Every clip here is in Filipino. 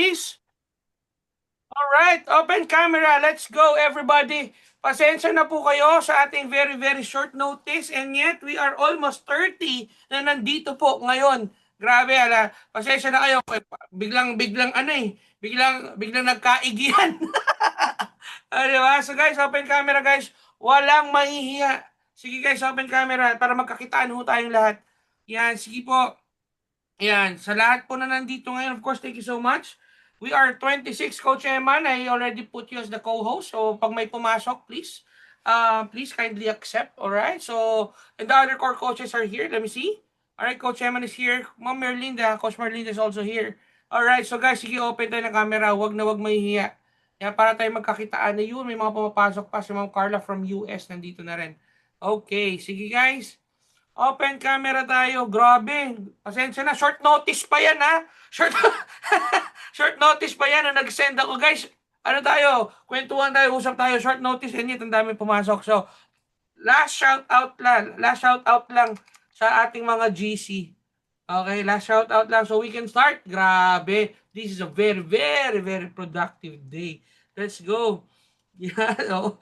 please. Alright, open camera. Let's go, everybody. Pasensya na po kayo sa ating very, very short notice and yet we are almost 30 na nandito po ngayon. Grabe, pasensya na kayo. Biglang biglang nagkaigihan. Diba? So guys, open camera guys. Walang mahihiya. Sige guys, open camera para magkakitaan ho tayong lahat. Yan, sige po. Yan, sa lahat po na nandito ngayon, of course, thank you so much. We are 26, Coach Eman. I already put you as the co-host. So, pag may pumasok, please kindly accept. All right? So, and the other core coaches are here. Let me see. All right, Coach Eman is here. Ma'am Merlinda, Coach Merlinda is also here. All right, so guys, sige, open tayo ng camera. Huwag na huwag mahihiya. Yan, para tayo magkakitaan na yun. May mga pumapasok pa. Si Ma'am Carla from US, nandito na rin. Okay, sige guys. Open camera tayo. Grabe. Pasensya na. Short notice pa yan, ha? Short notice pa yan na nag-send ako. Guys, ano tayo? Kwentuhan tayo, usap tayo. Short notice and yet ang dami pumasok. So, last shout out lang sa ating mga GC. Okay, last shout out lang. So, we can start. Grabe. This is a very, very, very productive day. Let's go. Yeah, no.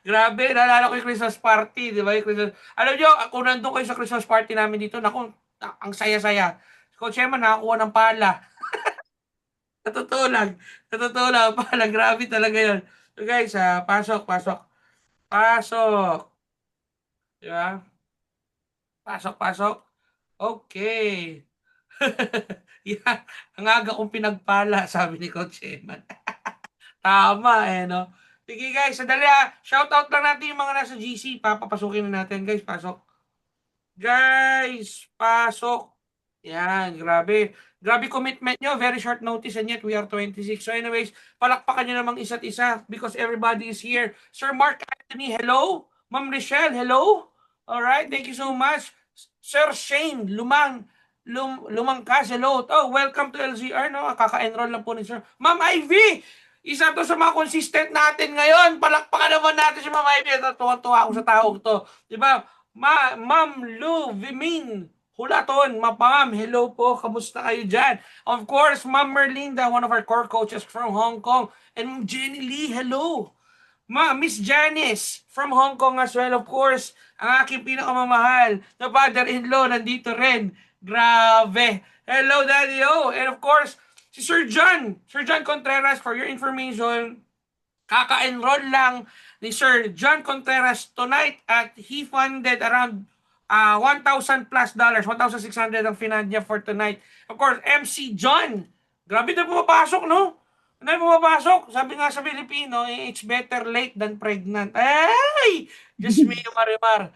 Grabe, naalala ko yung Christmas party, di ba? Yung Christmas... Alam nyo, kung nandun kayo sa Christmas party namin dito, naku, ang saya-saya. Coach Emma, nakakuha ng pala. Sa totoo lang, pala, grabe talaga yun. So guys, pasok. Di ba? Pasok. Okay. Yeah, ang aga kong pinagpala, sabi ni Coach Emma. Tama no? Sige guys, sadali shoutout lang natin yung mga nasa GC. Papapasukin na natin guys, pasok. Guys, pasok. Yan, grabe. Grabe commitment nyo, very short notice and yet we are 26. So anyways, palakpakan nyo namang isa't isa because everybody is here. Sir Mark Anthony, hello. Ma'am Rochelle, hello. Alright, thank you so much. Sir Shane, Lumangkas, hello. Oh, welcome to LZR, no? Kaka-enroll lang po ni Sir. Ma'am Ivy, isa to sa mga consistent natin ngayon. Palakpakan naman natin si Ma'am Ivy. Tuwa-tuwa ako sa taong to. Diba? Ma'am Lou Vimin Hulaton, ma'am, hello po. Kamusta kayo dyan? Of course, Ma'am Merlinda, one of our core coaches from Hong Kong. And Jenny Lee, hello. Miss Janice from Hong Kong as well, of course. Ang aking pinakamamahal na father-in-law nandito rin. Grabe. Hello, Daddy O. And of course, si Sir John Contreras, for your information, kaka-enroll lang ni Sir John Contreras tonight at he funded around $1,000 plus, $1,600 ang finand niya for tonight. Of course, MC John. Grabe na pumapasok, no? Ano pumapasok? Sabi nga sa Pilipino, it's better late than pregnant. Ay! Just me, Marimar.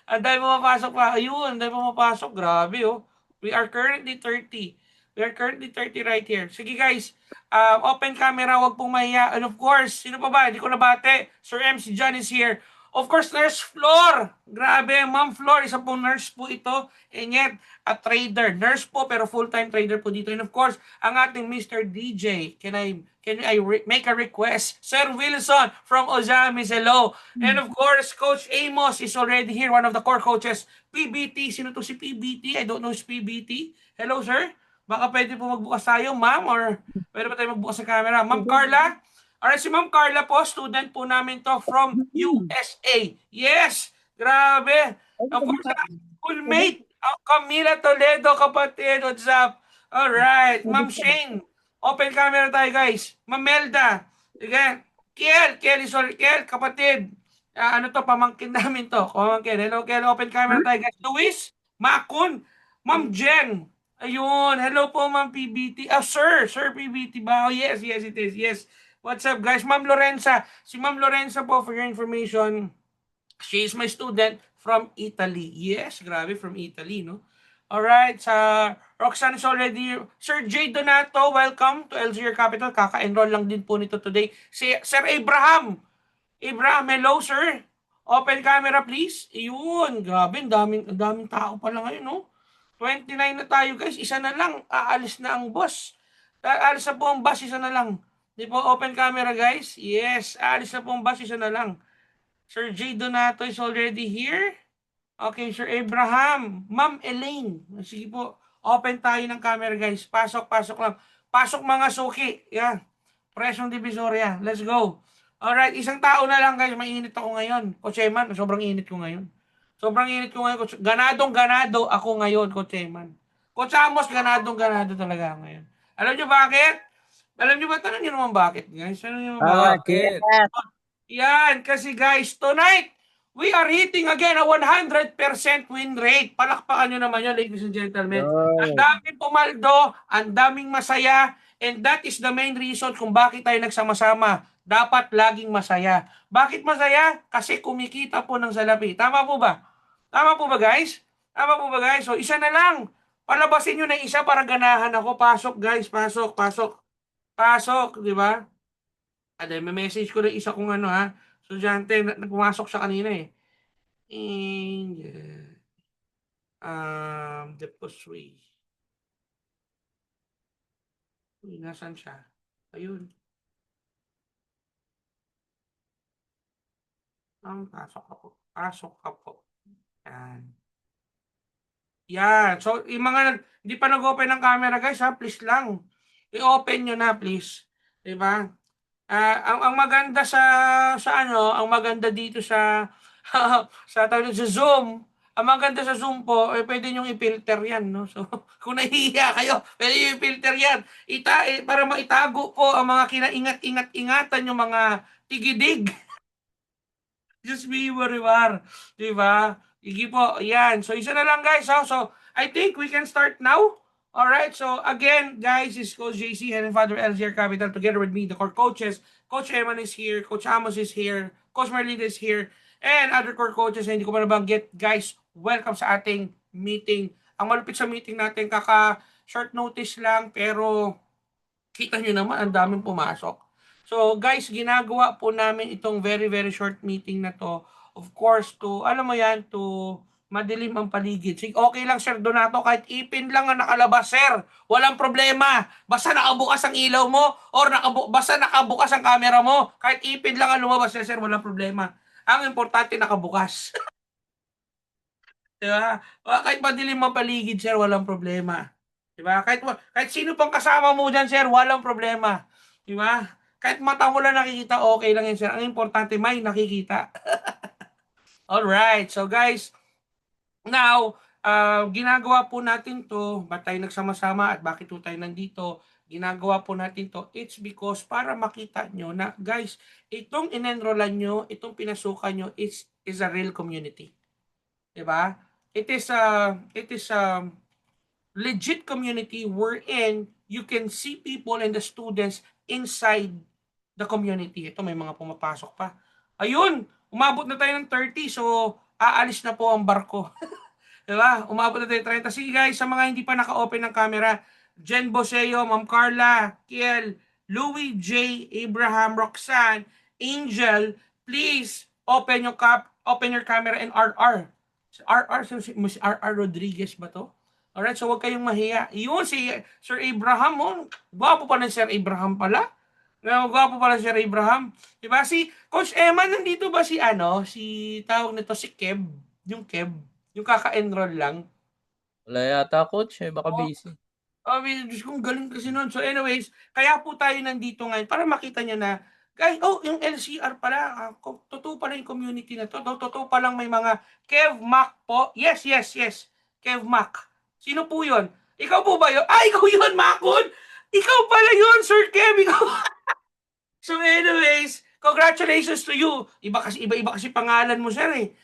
Ang dahil pumapasok pa. Ayun, ang dahil pumapasok. Grabe, oh. We are currently 30. We are currently 30 right here. Sige guys, open camera, wag pong mahiya. And of course, sino pa ba? Hindi ko nabate. Sir MC John is here. Of course, Nurse Flor. Grabe, Ma'am Flor, isa pong nurse po ito. And yet, a trader. Nurse po, pero full-time trader po dito. And of course, ang ating Mr. DJ. Can I make a request? Sir Wilson from Ozamis, hello. And of course, Coach Amos is already here, one of the core coaches. PBT, sino to si PBT? I don't know si PBT. Hello, sir. Baka pwede po magbukas tayo, ma'am, or pwede ba tayo magbukas sa camera? Ma'am Carla? Alright, si Ma'am Carla po, student po namin to from USA. Yes! Grabe! Of course, schoolmate, Camila Toledo, kapatid, what's up? Alright, Ma'am Shane, open camera tayo guys. Ma'am Melda, sige. Kiel, kapatid. Ano to, pamangkin namin to. Pamangkin. Hello, Kiel, open camera tayo guys. Luis, Makun, Ma'am Jen. Ayun, hello po Ma'am PBT. Sir PBT ba? Oh, yes, it is. Yes. What's up guys? Ma'am Lorenza. Si Ma'am Lorenza po, for your information, she is my student from Italy. Yes, grabe, from Italy, no? Alright, sa Roxanne is already here. Sir J. Donato, welcome to LZR Capital. Kaka-enroll lang din po nito today. Si Sir Abraham, hello sir. Open camera please. Ayun, grabe, ang daming tao pala ngayon, no? 29 na tayo guys, isa na lang, aalis na ang boss. Aalis na po ang boss, isa na lang. Di po, open camera guys. Yes, aalis na po ang boss, isa na lang. Sir J. Donato is already here. Okay, Sir Abraham. Ma'am Elaine. Sige po, open tayo ng camera guys. Pasok lang. Pasok mga suki. Yan. Presyong Divisoria. Let's go. Alright, isang tao na lang guys. Mainit ako ngayon. Coach Eman, sobrang init ko ngayon. Sobrang init ko ngayon. Ganadong ganado ako ngayon, Coach Eman. Coach Amos, ganadong ganado talaga ako ngayon. Alam nyo bakit? Alam nyo ba? Tanong nyo naman bakit, guys. Tanong nyo naman bakit? Bakit? Yan, kasi guys, tonight, we are hitting again a 100% win rate. Palakpakan nyo naman yun, ladies and gentlemen. Ang Yun. daming pumaldo, ang daming masaya, and that is the main reason kung bakit tayo nagsama-sama. Dapat laging masaya. Bakit masaya? Kasi kumikita po ng salapi. Tama po ba? Tama po ba, guys? Tama po ba, guys? So, isa na lang. Palabasin nyo na isa para ganahan ako. Pasok, guys. Pasok, pasok. Pasok, di ba? May message ko na isa kong ano ha, estudyante, pumasok siya kanina eh. Angel. Depository. Uy, nasaan siya? Ayun. Pasok ako. Pasok ka po. Yan. Yan. So, yung mga hindi pa nag-open ng camera guys ha, please lang. I-open nyo na please. Diba? Ang maganda ang maganda dito sa sa tawag sa Zoom, ang maganda sa Zoom po, pwede niyong i-filter 'yan, no? So, kung nahihiya kayo, pwede niyo i-filter 'yan. Para maitago po ang mga kinaingat-ingatan yung mga tigidig. Just be wariwar, 'di ba? Sige po, yan. So, isa na lang guys, ha? So, I think we can start now. All right. So, again, guys, this is Coach JC and Father LGR Capital together with me, the core coaches. Coach Eman is here, Coach Amos is here, Coach Marlita is here, and other core coaches na hindi ko pa nabanggit. Guys, welcome sa ating meeting. Ang malupit sa meeting natin, short notice lang, pero kita nyo naman, ang daming pumasok. So guys, ginagawa po namin itong very very short meeting na to. Of course, to, alam mo yan, to madilim ang paligid. Sige, okay lang Sir Donato, kahit ipin lang ang nakalabas, Sir. Walang problema. Basta nakabukas ang ilaw mo, or basta nakabukas ang camera mo, kahit ipin lang ang lumabas, Sir, walang problema. Ang importante nakabukas. Diba? Kahit madilim ang paligid, Sir, walang problema. Diba? Kahit sino pang kasama mo dyan, Sir, walang problema. Diba? Kahit mata mo lang nakikita, okay lang yan, Sir. Ang importante, may nakikita. Alright. So, guys, now, ginagawa po natin to, ba't tayo nagsama-sama at bakit po tayo nandito? Ginagawa po natin to, it's because para makita nyo na, guys, itong inenrollan nyo, itong pinasukan nyo, is a real community. Diba? It is a legit community wherein you can see people and the students inside the community. Ito, may mga pumapasok pa. Ayun, umabot na tayo ng 30, so aalis na po ang barko. Diba? Umabot na tayo ng 30. Sige guys, sa mga hindi pa naka-open ng camera, Jen Boseo, Ma'am Carla, Kiel, Louis J, Abraham, Roxanne, Angel, please open your camera, and RR. Si RR Rodriguez ba to? Alright, so huwag kayong mahiya. Yun, si Sir Abraham, oh. Gwapo pa na Sir Abraham pala. Gwapo pala Sir Abraham. Diba? Si Coach Eman, nandito ba si tawag nito, si Kev? Yung Kev? Yung kaka-enroll lang? Wala yata, coach. Baka Oh, busy. Diyos ko, galing kasi nun. So anyways, kaya po tayo nandito ngayon para makita nyo na, guys, yung LCR pala, totoo pala yung community na to. Totoo palang may mga Kev Mac po. Yes, yes, yes. Kev Mac. Sino po yun? Ikaw po ba yun? Ikaw yun, Makon! Ikaw pala yun, Sir Kev! Ikaw. So anyways, congratulations to you. Iba-iba kasi pangalan mo, sir eh.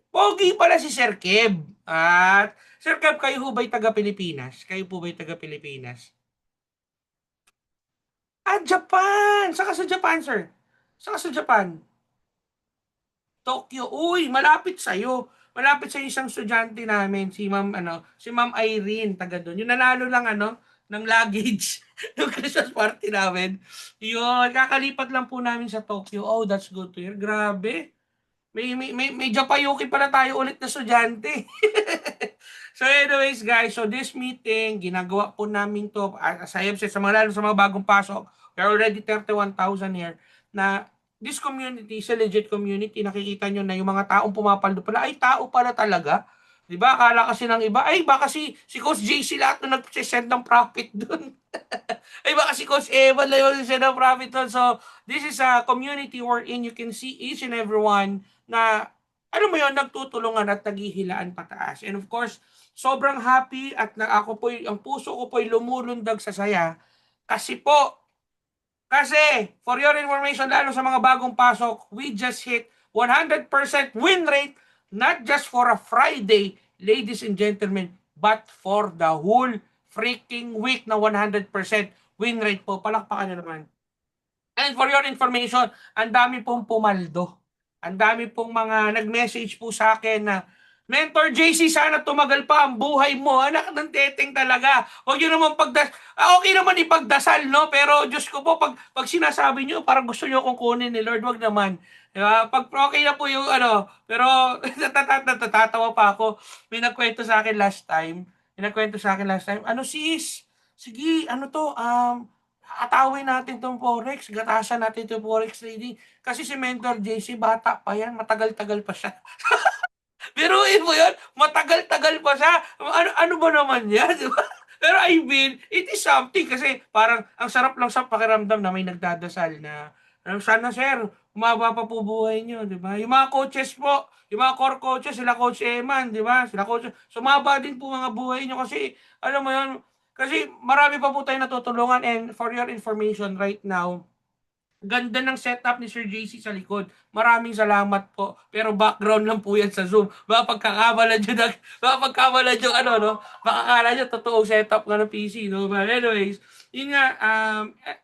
Pogi pala si Sir Kev. At Sir Kev, kayo ho ba'y taga-Pilipinas? Kayo po ba'y taga-Pilipinas? Japan! Saka sa Japan, sir? Saka sa Japan? Tokyo. Uy, malapit sa'yo. Malapit sa isang estudyante namin, si Ma'am Irene, taga doon. Yung nanalo lang ng luggage ng Christmas party namin. Yun, kakalipat lang po namin sa Tokyo. Oh, that's good to hear. Grabe. May Japayuki pala tayo ulit na estudyante. So anyways guys, so this meeting, ginagawa po namin to, as I have said, lalo sa mga bagong pasok, we're already 31,000 here, na this community is a legit community. Nakikita nyo na yung mga taong pumapaldo pala, ay tao pala talaga. 'Di ba? Akala kasi ng iba, ay baka si Coach JC lahat na nag-send ng profit dun. Ay baka si Coach Evan lang yung nag-send ng profit dun. So, this is a community wherein you can see each and everyone na, alam mo yun, nagtutulungan at naghihilaan pataas. And of course, sobrang happy at ako po, ang puso ko po'y lumulundag sa saya. Kasi po, for your information, lalo sa mga bagong pasok, we just hit 100% win rate, not just for a Friday, ladies and gentlemen, but for the whole freaking week na 100% win rate po. Palakpakan nyo naman. And for your information, ang dami pong pumaldo. Ang dami pong mga nag-message po sa akin na, Mentor JC, sana tumagal pa ang buhay mo. Anak ng teteng talaga. Huwag nyo naman okay naman ipagdasal, no? Pero Diyos ko po, pag sinasabi nyo, parang gusto nyo akong kunin ni Lord, wag naman. Diba? Pag okay na po yung pero natatawa pa ako. May nagkwento sa akin last time. Ano sis? Sige, ano to? Atawin natin tong Forex, gatasan natin tong Forex trading. Kasi si Mentor JC, bata pa yan, matagal-tagal pa siya. Biruin mo yun, matagal-tagal pa siya. Ano ba naman yan, di ba? Pero I mean, it is something kasi parang ang sarap lang sa pakiramdam na may nagdadasal na sana sir, umaba pa po buhay niyo, di ba? Yung mga coaches po, yung mga core coaches, sila Coach Eman, di ba? Sila coach, sumaba din po mga buhay niyo kasi alam mo yun, kasi marami pa po tayong natutulungan and for your information right now, ganda ng setup ni Sir JC sa likod. Maraming salamat po. Pero background lang po yan sa Zoom. Baka pagkakamalan nyo baka pagkamalan nyo no? Baka akala nyo totoong setup nga ng PC, no? But anyways, yun nga,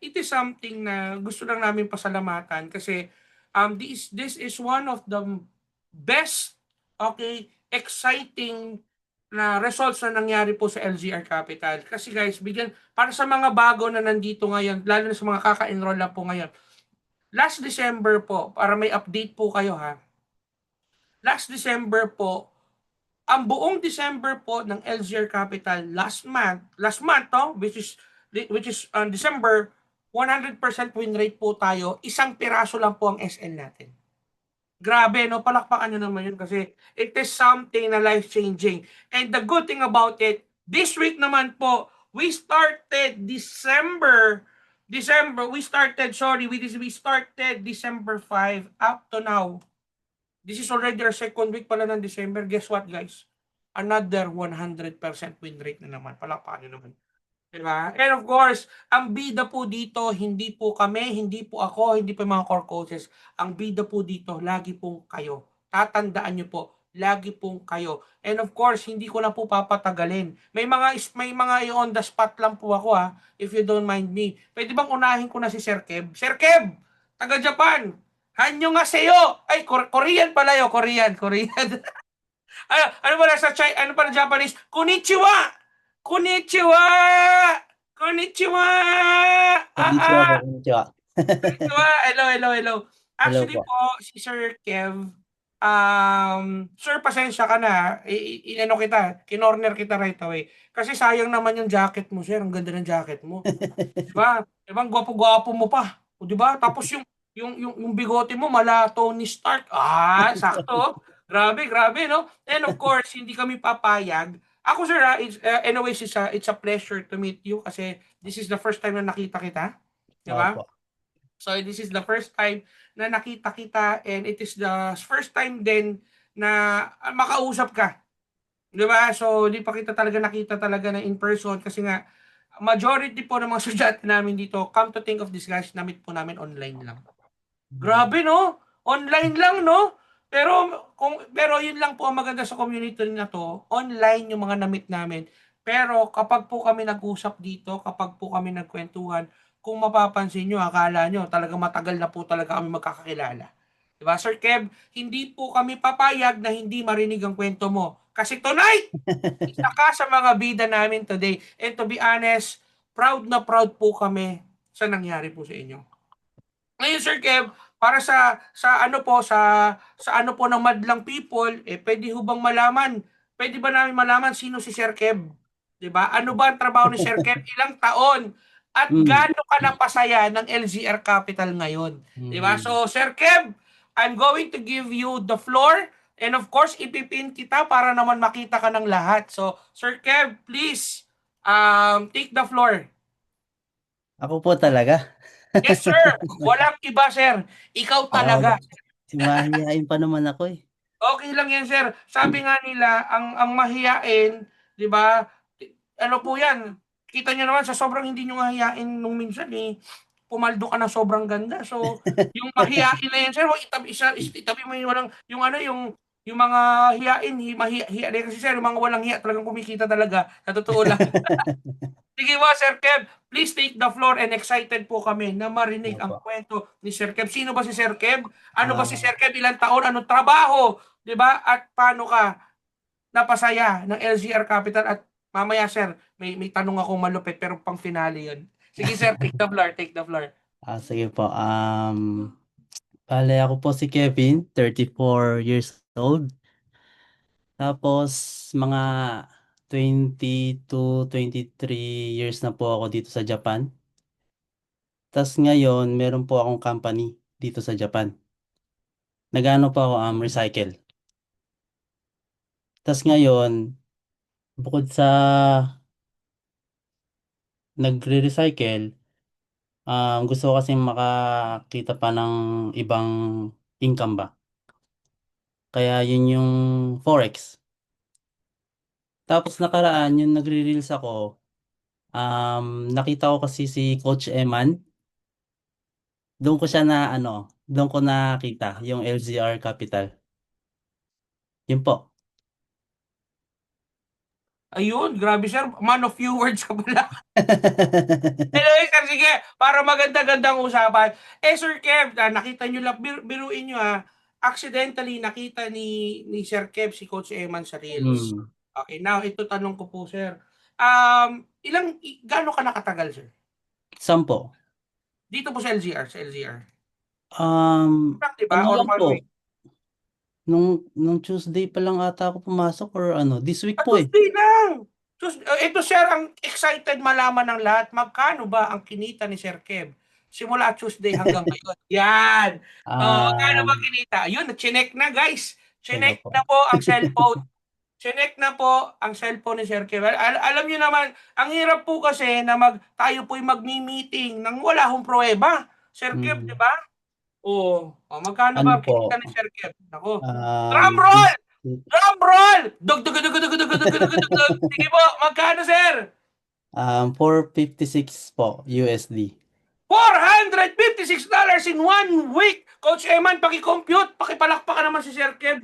it is something na gusto lang namin pasalamatan kasi this is one of the best, okay, exciting na results na nangyari po sa LGR Capital. Kasi guys, para sa mga bago na nandito ngayon, lalo na sa mga kaka-enroll lang po ngayon, last December po, para may update po kayo ha. Last December po, ang buong December po ng LZR Capital last month to, which is on December, 100% win rate po tayo. Isang piraso lang po ang SL natin. Grabe, no? Palakpakan nyo naman yun kasi it is something na life-changing. And the good thing about it, this week naman po, we started December 5 up to now. This is already our second week pala ng December. Guess what, guys? Another 100% win rate na naman. Palakpakan nyo naman. Diba? And of course, ang bida po dito, hindi po kami, hindi po ako, hindi po mga core coaches. Ang bida po dito, lagi pong kayo. Tatandaan nyo po, lagi pong kayo. And of course, hindi ko na po papatagalin. May mga on the spot lang po ako ha, if you don't mind me. Pwede bang unahin ko na si Sir Kev? Sir Kev, taga Japan. Hanyo nga seyo. Ay, Korean pala yo, Korean. Ano pala sa ano pala Japanese? Konnichiwa! Konnichiwa! Konnichiwa! Konnichiwa po, konnichiwa. Konnichiwa! Hello. Hello Actually po. po, si Sir Kev, sir, pasensya ka na. Inano kita, kinorner kita right away. Kasi sayang naman yung jacket mo, sir. Ang ganda ng jacket mo. Diba? Diba, gwapo-gwapo mo pa. O, diba? Tapos yung bigote mo mala Tony Stark. Sakto. Grabe, no? And of course, hindi kami papayag. Ako, sir, anyways, it's a pleasure to meet you kasi this is the first time na nakita kita. Diba? Opo. So, this is the first time na nakita kita and it is the first time din na makausap ka. Diba? So, hindi pa kita talaga nakita talaga na in person kasi nga, majority po ng mga estudyante namin dito, come to think of this guys, namit po namin online lang. Grabe no? Online lang no? Pero yun lang po ang maganda sa community na to, online yung mga namit namin. Pero kapag po kami nag-usap dito, kapag po kami nagkwentuhan, kung mapapansin nyo, akala nyo, talaga matagal na po talaga kami magkakakilala. Diba, Sir Kev? Hindi po kami papayag na hindi marinig ang kwento mo. Kasi tonight, isa ka sa mga bida namin today. And to be honest, proud na proud po kami sa nangyari po sa inyo. Ngayon, Sir Kev, para sa ano po sa ano po ng madlang people, pwede ho bang malaman? Pwede ba namin malaman sino si Sir Kev? 'Di ba? Ano ba ang trabaho ni Sir Kev? Ilang taon? At gaano ka napasaya ng LZR Capital ngayon? 'Di ba? So, Sir Kev, I'm going to give you the floor And of course, ipipin kita para naman makita ka ng lahat. So, Sir Kev, please, take the floor. Ako po talaga. Yes, sir. Walang iba, sir. Ikaw talaga. Mahihain pa naman ako eh. Okay lang yan, sir. Sabi nga nila, ang mahiyain, 'di ba? Ano po 'yan? Kita niyo naman sa sobrang hindi niyo mahiyain nung minsan eh, pumaldo ka ng sobrang ganda. So, yung mahiyain na yan, sir, wag itabi mo yung walang yung ano, yung mga hiyain, hiya din kasi sir, yung mga walang hiya talagang kumikita talaga. Sa totoo lang. Sige po, Sir Kev, please take the floor and excited po kami na marinig ang Opo. kwento ni Sir Kev. Sino ba si Sir Kev? Ano ba si Ah, Sir Kev? Ilang taon? Anong trabaho? 'Di ba? At paano ka napasaya ng LGR Capital? At mamaya, Sir, may tanong akong malupit pero pang finale 'yon. Sige, Sir, take the floor, take the floor. Sige po. Bale ako po si Kevin, 34 years old. Tapos mga 22, 23 years na po ako dito sa Japan. Tapos ngayon, meron po akong company dito sa Japan. Nagano po ako, recycle. Tapos ngayon, bukod sa nagre-recycle, gusto ko kasi makakita pa ng ibang income ba. Kaya yun yung Forex. Tapos nakaraan, yung nagre-reels ako, nakita ko kasi si Coach Eman. Doon ko siya na doon ko nakita yung LZR Capital. Yun po. Ayun, grabe, Sir. Man of few words ka pala. Anyway, sir, sige, para maganda-gandang usapan. Sir Kev, nakita nyo lang, biruin nyo accidentally nakita ni Sir Kev si Coach Eman sa Reels. Hmm. Okay, now, ito tanong ko po, sir. Gaano ka nakatagal, sir? 10. Dito po sa LGR, sa LGR. Lang, di ba? Ano Or lang 1 week? po, nung Tuesday pa lang ata ako pumasok or this week po eh. Tuesday lang! Ito, sir, ang excited malaman ng lahat. Magkano ba ang kinita ni Sir Kev? Simula Tuesday hanggang ngayon. Yan! Magkano ba Um, kinita? Yun, chinek na, guys. Teka Chinek po. na po ang cellphone. Chinek na po ang cellphone ni Sir Kev. Alam niyo naman, ang hirap po kasi na tayo po'y magmi-meeting nang wala hong pruweba. Sir Kev, di Hmm. ba? Magkano Ano ba po, kinita ni Sir Kev? Ako. Drum um, roll! this, Drum roll! Dug dug dug dug dug dug dug dug dug dug. Sige po, magkano, sir? 456 po, USD. $456 in 1 week! Coach Eman, paki-compute. Pakipalakpakan naman si Sir Kev.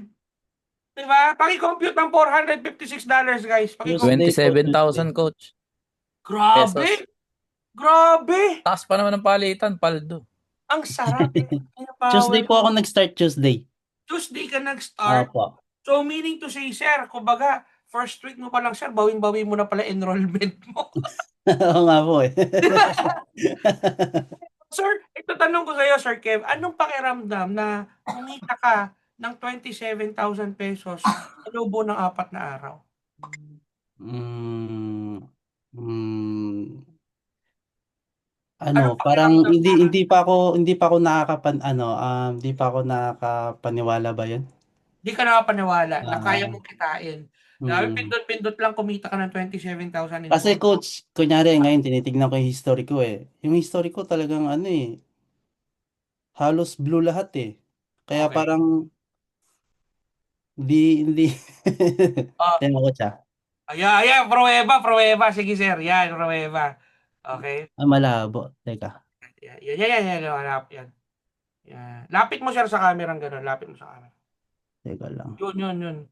Diba? Paki-compute ng $456, guys. Paki-compute. Tuesday po, 27,000 Tuesday. coach. Grabe! Pesos. Grabe! Taas pa naman ng palitan, paldo. Ang sarap. Ang Tuesday power. po ako nag-start Tuesday. Tuesday ka nag-start. Opo. So, meaning to say, sir, kumbaga, first week mo pa lang, sir, bawing-bawi mo na pala enrollment mo. Oo nga po eh. Sir, ito tanong ko sa iyo, Sir Kev, anong pakiramdam na kumita ka ng 27,000 pesos sa loob ng 4 na araw? Mm, mm, Anong parang pakiramdam hindi na hindi pa ako hindi pa ako nakakapaniwala ba 'yun? di ka nakapaniwala na kaya Ah, mong kitain? Grabe, mm. pindot-pindot lang kumita ka ng 27,000 in Kasi 4 coach, kunyari ngayon tinitignan ko yung history ko eh. Yung history ko talagang halos blue lahat eh. Kaya Okay. parang hindi Oh, tingnan ko siya. ayan, pruweba, pruweba. Sige, sir, yan, pruweba. Okay. Malabo. Teka, Yan, hanap yan. Yan. Lapit mo, sir, sa camera, gano'n, lapit mo sa camera. teka lang. Yun.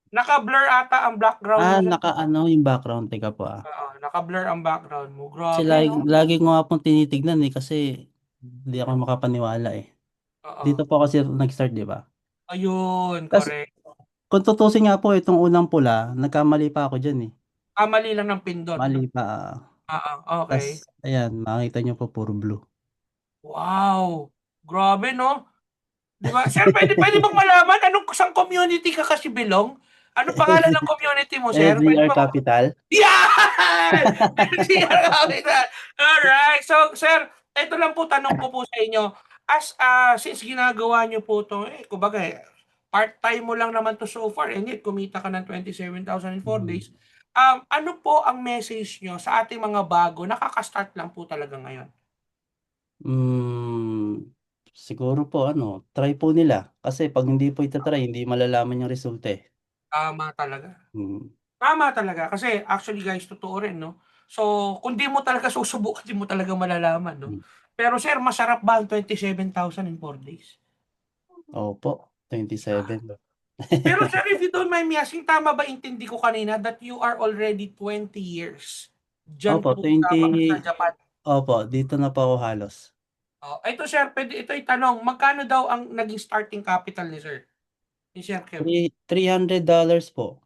Naka-blur ata ang background mo, sir. Naka yung background. Teka po ah. Oo, naka-blur ang background mo. Kasi Grabe, lagi, no? lagi ko nga pong tinitignan eh kasi hindi ako makapaniwala eh. Dito Oo. po kasi nag-start, di ba? Ayun, Tapos, correct. kung tutusin nga po itong unang pula, nagkamali pa ako dyan eh. Mali lang ng pindot. Mali pa. Oo, Tapos, okay. ayan, makita nyo po puro blue. Wow! Grabe, no? Di ba? Sir, pwede bang malaman anong sang community ka kasi belong? Anong pangalan ng community mo, sir? Pwede LZR ba? Capital. Yan! Alright. So, sir, ito lang po tanong ko po sa inyo. Since ginagawa niyo po 'to, kumbaga, part-time mo lang naman 'to so far and yet kumita ka ng 27,000 in 4 Mm. days. Ano po ang message niyo sa ating mga bago, nakaka-start lang po talaga ngayon? Hmm, siguro po ano, try po nila. Kasi pag hindi po ita-try, hindi malalaman yung resulta eh. Tama talaga. Mm. Tama talaga kasi actually guys totoo rin 'no. So kung 'di mo talaga susubukan, 'di mo talaga malalaman 'no. Mm. Pero sir, masarap ba ang 27,000 in 4 days? Opo, Ah, 27. pero sir, if you don't mind me asking, tama ba intindi ko kanina that you are already 20 years diyan Opo, po 20, sa Japan? opo, dito na po ako halos. Oh, ito sir, puwede ito itanong, magkano daw ang naging starting capital ni sir, ni Sir Kev? $300 po.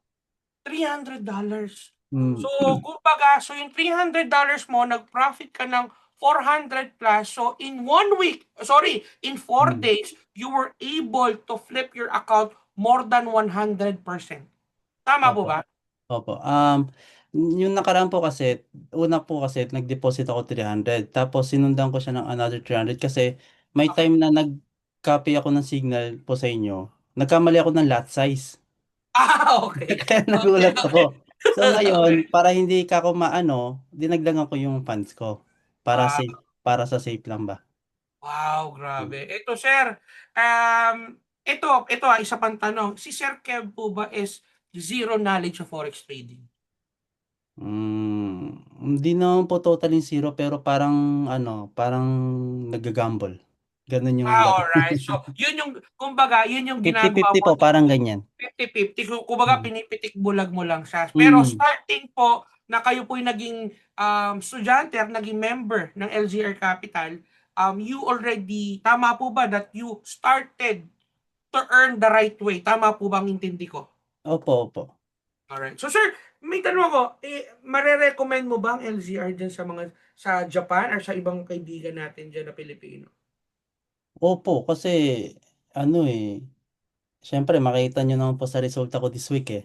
$300. So, Mm. kumbaga, so yung $300 mo, nag-profit ka ng 400 plus. So, in 1 week, sorry, in 4 Mm. days, you were able to flip your account more than 100%. Tama po Opo. ba? Opo. Yung nakaraan po kasi, una po kasi nag-deposit ako 300. Tapos sinundan ko siya ng another 300 kasi may Okay. time na nag-copy ako ng signal po sa inyo. Nagkamali ako ng lot size. Okay. Kaya Okay, nagulat okay. ako. So Okay. ngayon, para hindi ka ako maano, dinagdagan ko yung funds ko. Para Ah, safe, para sa safe lang ba? wow, grabe. Ito, sir, isa pang tanong. Si Sir Kev po ba is zero knowledge of forex trading? Hindi naman po totally zero pero parang ano, parang nag-gamble. Ganun yung dating. Alright. So, yun yung kumbaga, yun yung ginagawa 50-50 mo po, ni parang ganyan. 50-50. Kumbaga, Mm. pinipitik bulag mo lang siya. Pero Mm. starting po na kayo po'y naging estudyante at naging member ng LZR Capital, you already, tama po ba that you started to earn the right way? Tama po bang intindi ko? Opo, opo. Alright. So sir, may tanong ako, mare-recommend mo ba ang LZR dyan sa Japan or sa ibang kaibigan natin dyan na Pilipino? Opo, kasi ano syempre makita nyo naman po sa resulta ko this week eh.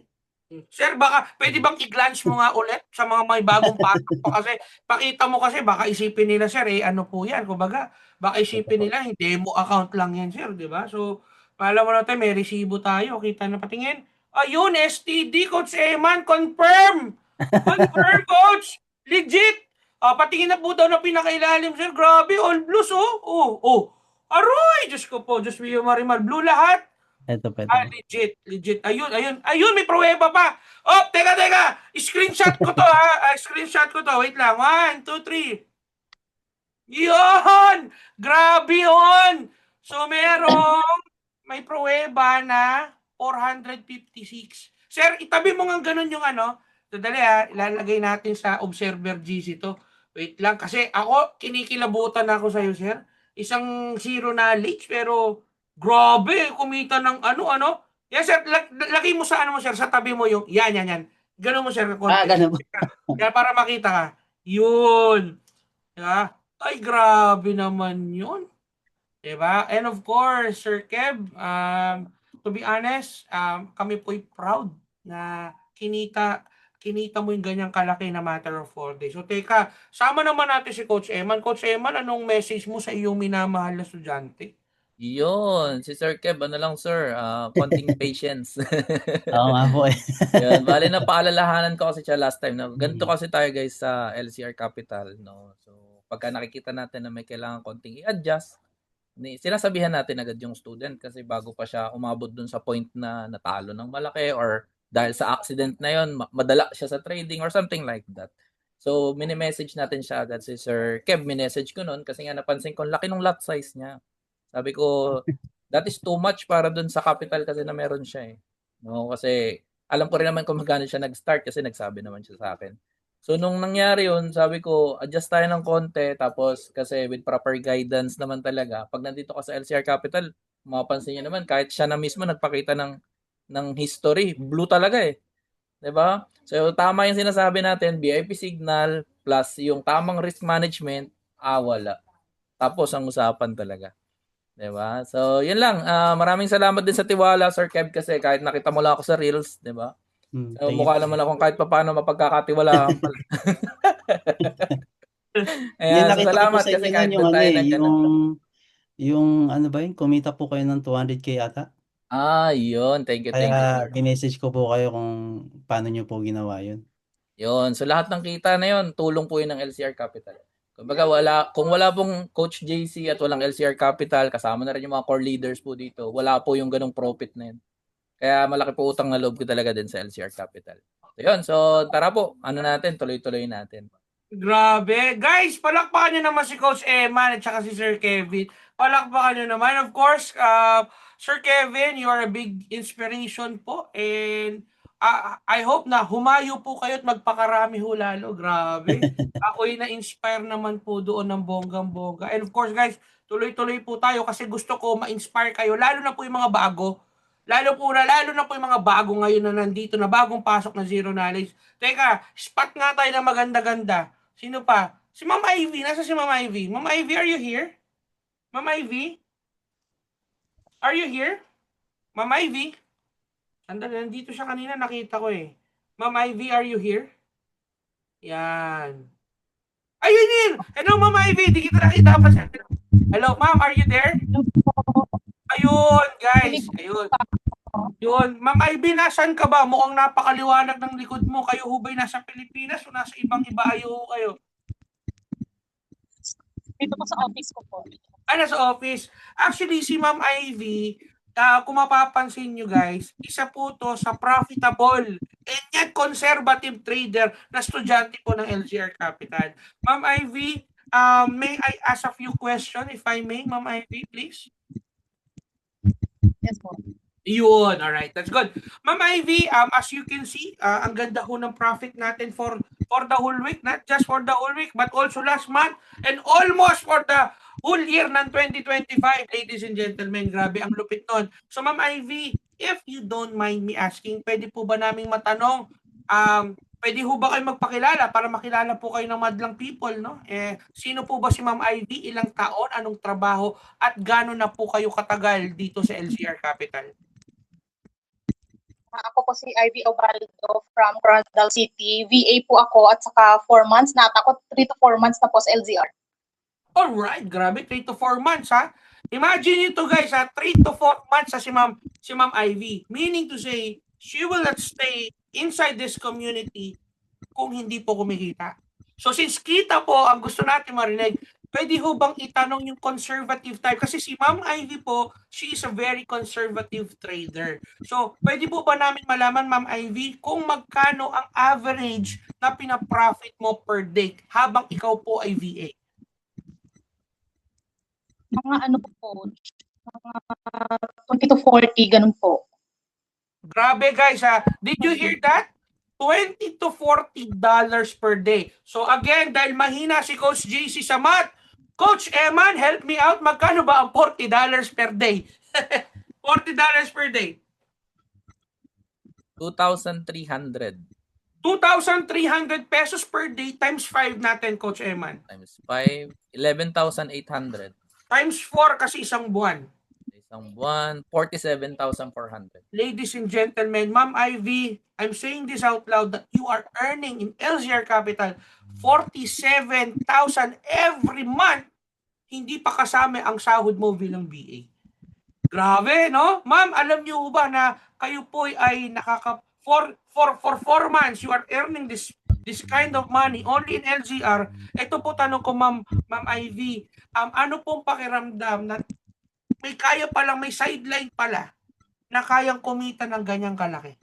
Sir, baka pwede bang i-glance mo nga ulit sa mga may bagong pasok pa kasi pakita mo kasi baka isipin nila sir ano po yan kumbaga baka Ito isipin po. nila demo account lang yan sir, di ba? So, alam mo natin may resibo tayo, kita na patingin. Ayun, STD Coach Eman, confirm! Confirm Coach! Legit! Patingin na po daw na pinakailalim sir, grabe, all blues Aroy! Diyos ko po, Diyos mio Marimar, blue lahat. Ito po, ito po. Legit, legit. Ayun, ayun, ayun, may pruweba pa. Oh, teka, teka. Screenshot ko to ha. Screenshot ko to. Wait lang. 1, 2, 3. Yun! Grabe yun! So, may pruweba na 456. Sir, itabi mo nga ganun yung ano. Sandali ha, ilalagay natin sa Observer GC to. Wait lang, kasi ako, kinikilabutan ako sa'yo, sir. Isang zero knowledge, pero grabe, kumita ng ano. Yan, sir, lagay mo sa ano mo, sir, sa tabi mo yung, yan. Ganun mo, sir, konti. Ganun po. Yan, para makita ka. Yun. Diba? Ay, grabe naman yun. 'Di ba? And of course, Sir Kev, to be honest, kami po'y proud na kinita mo yung ganyang kalaki na matter of 4 days. So teka, sama naman natin si Coach Eman. Coach Eman, anong message mo sa iyong minamahal na estudyante? Yun, si Sir Kev, ano lang sir, konting patience. Oo nga po eh. Yun, bali na paalalahanan ko kasi siya last time na ganito Mm. kasi tayo guys sa LCR Capital, no. So, pagka nakikita natin na may kailangan konting i-adjust, sinasabihan natin agad yung student kasi bago pa siya umabot dun sa point na natalo ng malaki or dahil sa accident na yon madala siya sa trading or something like that. So, mini-message natin siya agad si Sir Kev, message ko nun kasi nga napansin ko laki ng lot size niya. Sabi ko, that is too much para dun sa capital kasi na meron siya eh. No, kasi alam ko rin naman kung magkano siya nag-start kasi nagsabi naman siya sa akin. So nung nangyari yun, sabi ko, adjust tayo ng konti tapos kasi with proper guidance naman talaga, pag nandito ka sa LCR Capital, mapapansin niyo naman kahit siya na mismo nagpakita ng history, blue talaga eh. 'Di ba? So tama yung sinasabi natin, VIP signal plus yung tamang risk management, wala. Tapos ang usapan talaga. 'Di ba? So, 'yun lang. Maraming salamat din sa tiwala, Sir Kev, kasi kahit nakita mo lang ako sa Reels, 'di ba? So, Thank you mukha po. naman akong kahit papaano mapagkakatiwalaan pala. Yung Ayan, so nakita ko po salamat sa kasi inyo kahit nun yung doon ano tayo eh, nag ano. yung ano ba yun, kumita po kayo ng 200K ata? Yun. Thank you, Kaya sir. minessage ko po kayo kung paano nyo po ginawa yun. Yun. So lahat ng kita na yun, tulong po yun ng LCR Capital. Kumbaga kung wala pong Coach JC at walang LCR Capital, kasama na rin yung mga core leaders po dito, wala po yung ganong profit na yun. Kaya malaki po utang na loob ko talaga din sa LCR Capital. So yun. So tara po, tuloy-tuloy natin. Grabe. Guys, palakpakan nyo naman si Coach Eman at saka si Sir Kevin. Palakpakan nyo naman. Of course, Sir Kevin, you are a big inspiration po. And I hope na humayo po kayo at magpakarami ho lalo. Grabe. Ako'y na-inspire naman po doon ng bonggang-bongga. And of course, guys, tuloy-tuloy po tayo kasi gusto ko ma-inspire kayo. Lalo na po yung mga bago. Lalo na po yung mga bago ngayon na nandito na bagong pasok na Zero Knowledge. Teka, spot nga tayo na maganda-ganda. Sino pa? Si Ma'am Ivy. Nasa si Ma'am Ivy? Ma'am Ivy, are you here? Ma'am Ivy? Are you here? Ma'am Ivy? Sandali, nandito siya kanina. Nakita ko eh. Ma'am Ivy, are you here? Yan. Ayun yun! Hello, Ma'am Ivy. Di kita nakita pa siya. Hello, Ma'am. Are you there? Ayun, guys. Ayun. Yun. Ma'am Ivy, nasan ka ba? Mukhang napakaliwanag ng likod mo. Kayo ho ba'y nasa Pilipinas o nasa ibang-iba ayo kayo? Dito po sa office ko po. Nasa office. Actually, si Ma'am Ivy, kung mapapansin nyo guys, isa po to sa profitable and yet conservative trader na estudyante po ng LGR Capital. Ma'am Ivy, may I ask a few questions if I may, Ma'am Ivy, please? Yes po. Yun, alright, that's good. Ma'am Ivy, as you can see, ang ganda ho ng profit natin for the whole week, not just for the whole week, but also last month, and almost for the whole year ng 2025, ladies and gentlemen. Grabe, ang lupit nun. So Ma'am Ivy, if you don't mind me asking, pwede po ba naming matanong, pwede ho ba kayo magpakilala para makilala po kayo ng madlang people, no? Sino po ba si Ma'am Ivy? Ilang taon? Anong trabaho? At gano'n na po kayo katagal dito sa LCR Capital? Ako po si Ivy Obaldo from Coronadal City. VA po ako at saka 4 months. Ako 3 to 4 months na po sa LZR. Alright, grabe, 3 to 4 months ha. Imagine nito guys ha, 3 to 4 months ha si Ma'am Ivy. Meaning to say, she will not stay inside this community kung hindi po kumikita. So since kita po ang gusto natin marinig, pwede ho bang itanong yung conservative type? Kasi si Ma'am Ivy po, she is a very conservative trader. So pwede po ba namin malaman, Ma'am Ivy, kung magkano ang average na pinaprofit mo per day habang ikaw po ay VA? Mga ano po, mga 20 to 40, ganun po. Grabe guys ha. Did you hear that? $20 to $40 per day. So again, dahil mahina si Coach JC sa math, Coach Eman, help me out. Magkano ba ang $40 per day? $40 per day. 2,300 2,300 pesos per day times 5 natin, Coach Eman. times 5, 11,800. Times 4 kasi isang buwan. Isang buwan, 47,400. Ladies and gentlemen, Ma'am Ivy, I'm saying this out loud that you are earning in LZR Capital 47,000 every month. Hindi pa kasama ang sahod mo bilang BA. Grabe, no? Ma'am, alam niyo ba na kayo po ay for 4 months you are earning this kind of money only in LZR. Ito po tanong ko, Ma'am Ivy, ano pong pakiramdam na may kaya palang, may sideline pala na kayang kumita ng ganyang kalaki?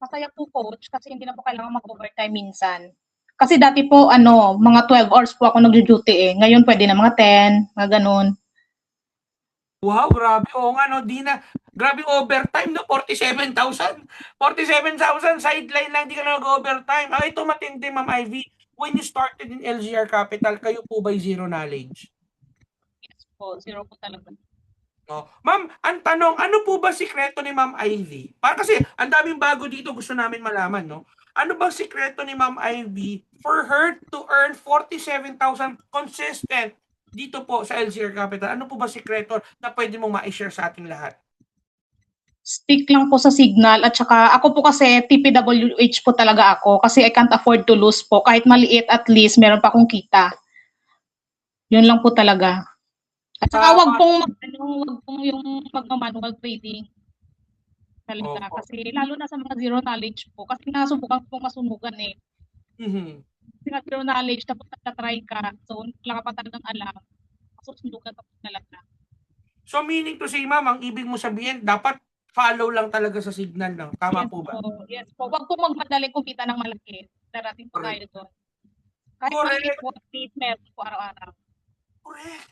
Masaya po coach kasi hindi na po kailangan mag-overtime minsan. Kasi dati po mga 12 hours po ako nagjo-duty eh. Ngayon pwede na mga 10, mga ganun. Wow, grabe. Oo nga, no, di na. Grabe overtime, no? 47,000. 47,000 sideline lang, di ka na nag-overtime. Ito matindi, Ma'am Ivy. When you started in LZR Capital, kayo po ba'y zero knowledge? Yes po, zero po talaga. No. Ma'am, ang tanong, ano po ba sikreto ni Ma'am Ivy? Para kasi ang daming bago dito, gusto namin malaman, no? Ano bang sikreto ni Ma'am Ivy for her to earn 47,000 consistent dito po sa LZR Capital? Ano po ba sikreto na pwede mong ma-share sa ating lahat? Stick lang po sa signal at saka ako po kasi TPWH po talaga ako kasi I can't afford to lose po. Kahit maliit at least meron pa akong kita. Yun lang po talaga. At saka wag Tama. pong wag pong yung magma-manual trading talaga Opo. kasi lalo na sa mga zero knowledge po kasi nasubukan pong masunugan eh. Mhm. Kasi nga zero knowledge tapos nagta-try ka, so wala ka pa talagang alam, masusunugan ka po talaga. So meaning to say, ma'am, ang ibig mo sabihin, dapat follow lang talaga sa signal lang. Tama Yes po ba? po, yes po. Wag po magmadaling kumita ng malaki. Darating po tayo Correct. doon. Kahit maliit Correct. po, at least meron po araw-araw. Correct.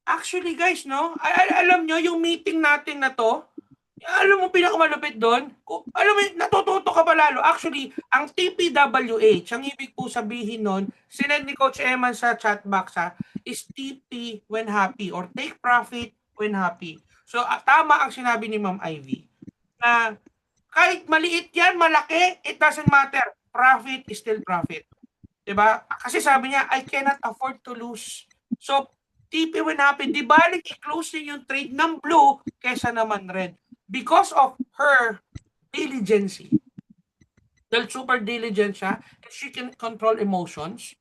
Actually, guys, no? Alam nyo, yung meeting natin na to, alam mo pinakamalupit doon? Alam mo, natututo ka pa lalo. Actually, ang TPWH, ang ibig po sabihin nun, sinend ni Coach Eman sa chat box ha, is TP when happy or take profit when happy. So, tama ang sinabi ni Ma'am Ivy na kahit maliit yan, malaki, it doesn't matter. Profit is still profit. Diba? Kasi sabi niya, I cannot afford to lose. So, TP when happy, di balik i-close niya yung trade ng blue kesa naman red. Because of her diligence. Dahil super diligent siya, and she can control emotions.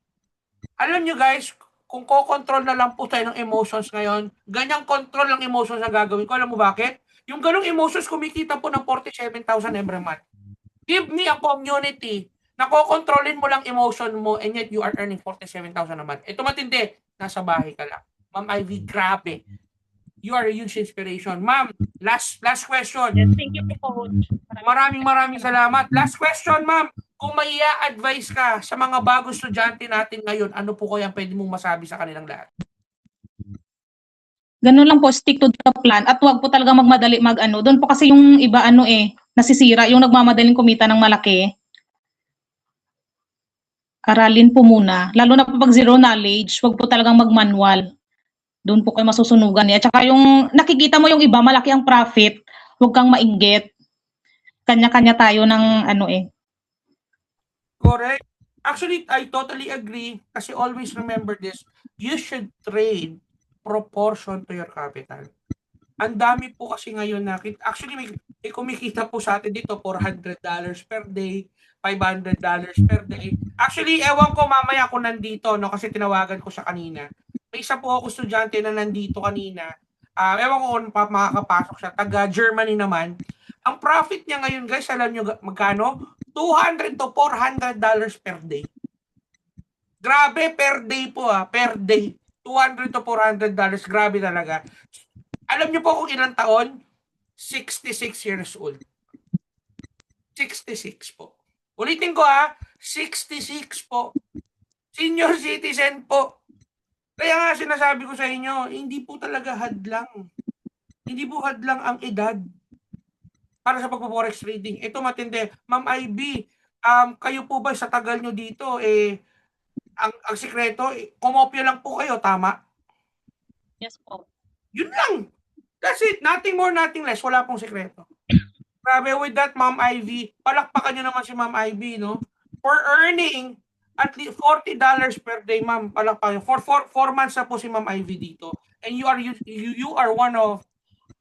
Alam nyo guys, kung ko-control na lang po tayo ng emotions ngayon, ganyang control ng emotions na gagawin ko. Alam mo bakit? Yung ganong emotions kumikita po ng 47,000 every month. Give me a community na kokontrolin mo lang emotion mo and yet you are earning 47,000 a month. Ito matindi, nasa bahay ka lang. Ma'am Ivy, grabe. You are a huge inspiration. Ma'am, last question. Yes, thank you po, Coach. Maraming salamat. Last question, ma'am. Kung may advice ka sa mga bagong estudyante natin ngayon, ano po kaya pwede mong masabi sa kanilang lahat? Ganun lang po, stick to the plan at wag po talaga magmadali mag-ano. Doon po kasi yung iba nasisira, yung nagmamadaling kumita ng malaki. Aralin po muna. Lalo na po pag zero knowledge, wag po talagang mag-manual. Doon po kayo masusunugan eh. At saka yung nakikita mo yung iba, malaki ang profit, wag kang mainggit. Kanya-kanya tayo ng Correct. Actually, I totally agree kasi always remember this. You should trade proportion to your capital. Ang dami po kasi ngayon na actually may kumikita po sa atin dito $400 per day, $500 per day. Actually, ewan ko mamaya kung nandito no kasi tinawagan ko siya kanina. May isa po ako estudyante na nandito kanina. Ewan ko kung makakapasok siya. Taga Germany naman. Ang profit niya ngayon guys, alam niyo magkano? $200 to $400 per day. Grabe, per day po per day. $200 to $400, grabe talaga. Alam niyo po kung ilang taon? 66 years old. 66 po. Ulitin ko 66 po. Senior citizen po. Kaya nga sinasabi ko sa inyo, hindi po talaga hadlang. Hindi po hadlang ang edad para sa pagpo-forex trading. Ito matindi. Ma'am IB, kayo po ba sa tagal nyo dito, ang sikreto, kumopya lang po kayo, tama? Yes po. Yun lang. That's it. Nothing more, nothing less. Wala pong sikreto. Grabe, with that, Ma'am Ivy, palakpakan nyo naman si Ma'am Ivy, no? For earning at least $40 per day, ma'am, palakpakan. For 4 months na po si Ma'am Ivy dito. And you are one of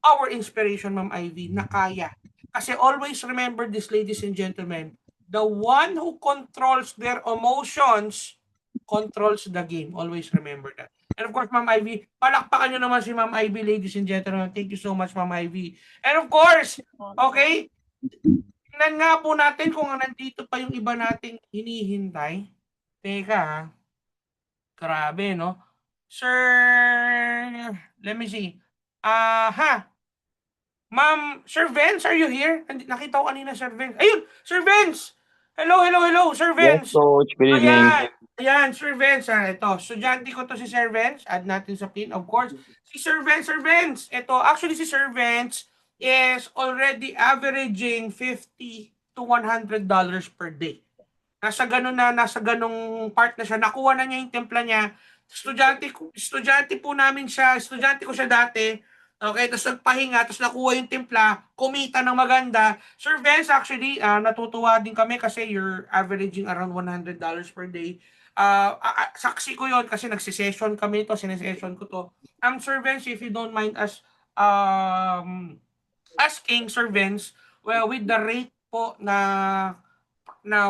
our inspiration, Ma'am Ivy, na kaya. Kasi always remember this, ladies and gentlemen, the one who controls their emotions controls the game. Always remember that. And of course, Ma'am Ivy, palakpakan nyo naman si Ma'am Ivy, ladies and gentlemen. Thank you so much, Ma'am Ivy. And of course, okay, tingnan nga po natin kung nandito pa yung iba nating hinihintay. Teka, grabe, no? Sir, let me see. Ma'am, Sir Vince, are you here? Nakita ko kanina, Sir Vince. Ayun, Sir Vince! Hello, Sir Yes, Vince! Coach. Good evening. Ayan, Sir Vince. Ito, estudyante ko to si Sir Vince. Add natin sa pin, of course. Si Sir Vince. Ito, actually si Sir Vince is already averaging $50 to $100 per day. Nasa ganung part na siya. Nakuha na niya yung templa niya. Estudyante po namin siya. Estudyante ko siya dati. Okay, tapos nagpahinga, tapos nakuha yung timpla, kumita ng maganda. Sir Vince, actually, natutuwa din kami kasi you're averaging around $100 per day. Saksi ko yon kasi nagsisession kami ito, sinesession ko to. Sir Vince, if you don't mind us asking, Sir Vince, well, with the rate po na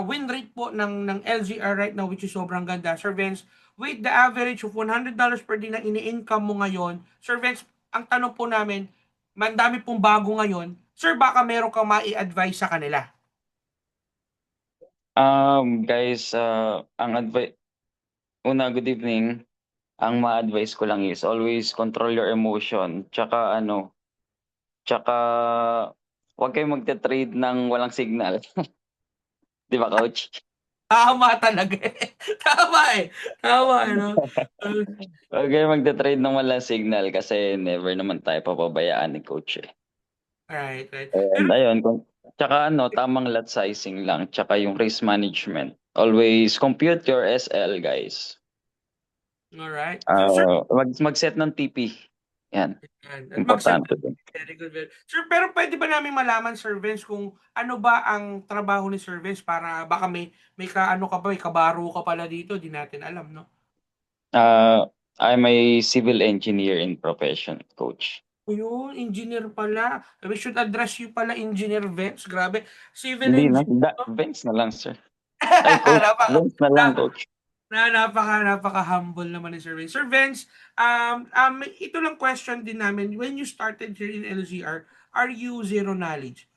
win rate po ng LGR right now, which is sobrang ganda. Sir Vince, with the average of $100 per day na ini-income mo ngayon, Sir Vince, ang tanong po namin, mandami pong bago ngayon, sir, baka meron kang mai-advise sa kanila. Guys, good evening. Ang ma-advise ko lang is always control your emotion. Tsaka huwag kayong magte-trade ng walang signal. Di ba, coach? Tama talaga eh. Tama no? Huwag kayong magte-trade ng walang signal kasi never naman tayo papabayaan ni coach eh. Right. And ayun, tamang lot sizing lang, tsaka yung risk management. Always compute your SL, guys. Alright. So, sir, Mag-set ng TP. Yan, yan. importante din. Very good. Sir, pero pwede ba namin malaman, Sir Vince, kung ano ba ang trabaho ni Sir Vince para baka may kabaro ka pala dito, di natin alam, no? I'm a civil engineer in profession, coach. Yun, engineer pala. We should address you pala, Engineer Vince. Grabe. Civil Hindi na, engineer. Vince na lang, sir. Ay, coach, Vince na lang, coach. Napaka-humble naman ni Sir Vince. Sir Vince, ito lang question din namin. When you started here in LZR, are you zero knowledge?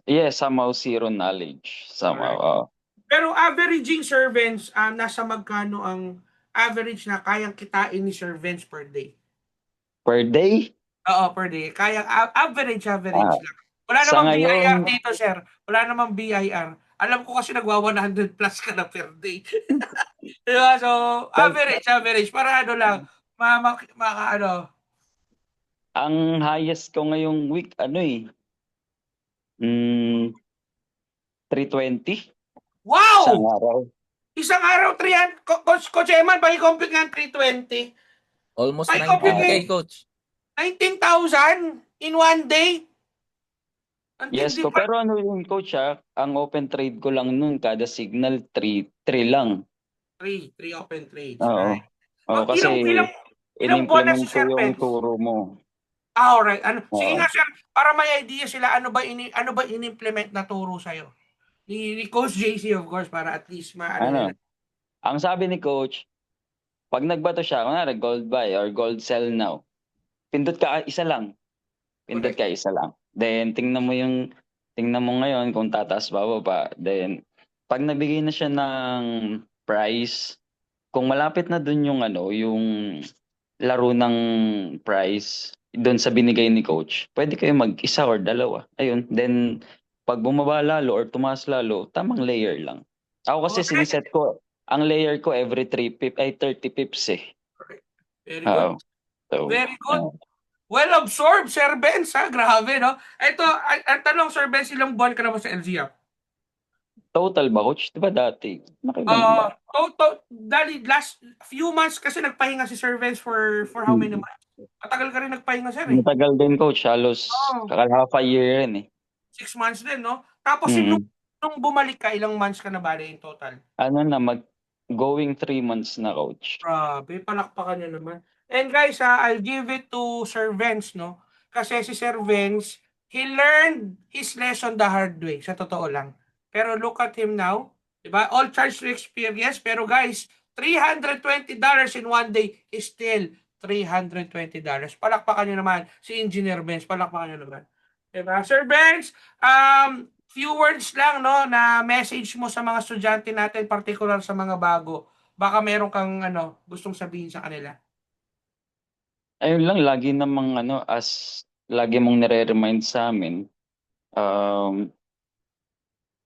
Yeah, somehow zero knowledge. Somehow. Pero averaging Sir Vince, nasa magkano ang average na kayang kitain ni Sir Vince per day? Per day? Oo, per day. Kayang average lang. Wala Sa namang BIR ngayon- dito, sir. Wala namang BIR. Alam ko kasi nagwa 100 plus ka na per day. Diba? So, average. Para ano lang, Ang highest ko ngayong week, 320 wow! isang araw. Isang araw, 300. Coach Eman, compute nga 320. Almost Ay, 19K, coach. 19,000 in one day. Ang Yes tindi ko, pa. pero yun, coach, ang open trade ko lang nun, kada signal 3 lang. 3 open trades. Oo. Right? Oo, kasi ilang buwan na in-implement si ko Sir yung Vince? turo mo. Alright. Sige Oo. nga, sir, para may idea sila, ano ba in-implement na turo sa'yo? Ni Coach JC, of course, para at least nila. Ang sabi ni coach, pag nagbato siya, kunwari gold buy or gold sell now, pindot ka isa lang. Then tingnan mo ngayon kung tataas bababa. Then pag nabigay na siya ng price, kung malapit na dun yung yung laro ng price doon sa binigay ni coach, pwede kayo mag-isa or dalawa. Ayun, then pag bumaba lalo or tumaas lalo, tamang layer lang. Ako kasi Okay. siniset ko, ang layer ko every 30 pips eh. Very good. So, Very good. Well absorbed, Sir Benz, ha? Grabe, no? Ito, ang tanong, Sir Benz, ilang buwan ka naman sa LZR? total ba, coach? Di ba dati? Nakilang ba? Dali, last few months kasi nagpahinga si Sir Benz for how many months? Matagal ka rin nagpahinga, sir, eh. Matagal din, coach. Halos half a year rin eh. 6 months din, no? Tapos nung bumalik ka, ilang months ka na bali in total? Going 3 months na, coach. Grabe, palakpakan niyo naman. And guys, I'll give it to Sir Vince, no? Kasi si Sir Vince, he learned his lesson the hard way, sa totoo lang. Pero look at him now, diba? All charged to experience, pero guys, $320 in one day is still $320. Palakpakan niyo naman si Engineer Vince, palakpakan niyo naman. Diba? Sir Vince, few words lang, no, na message mo sa mga estudyante natin, particular sa mga bago. Baka meron kang gustong sabihin sa kanila. Ayun lang, lagi namang lagi mong nire-remind sa amin.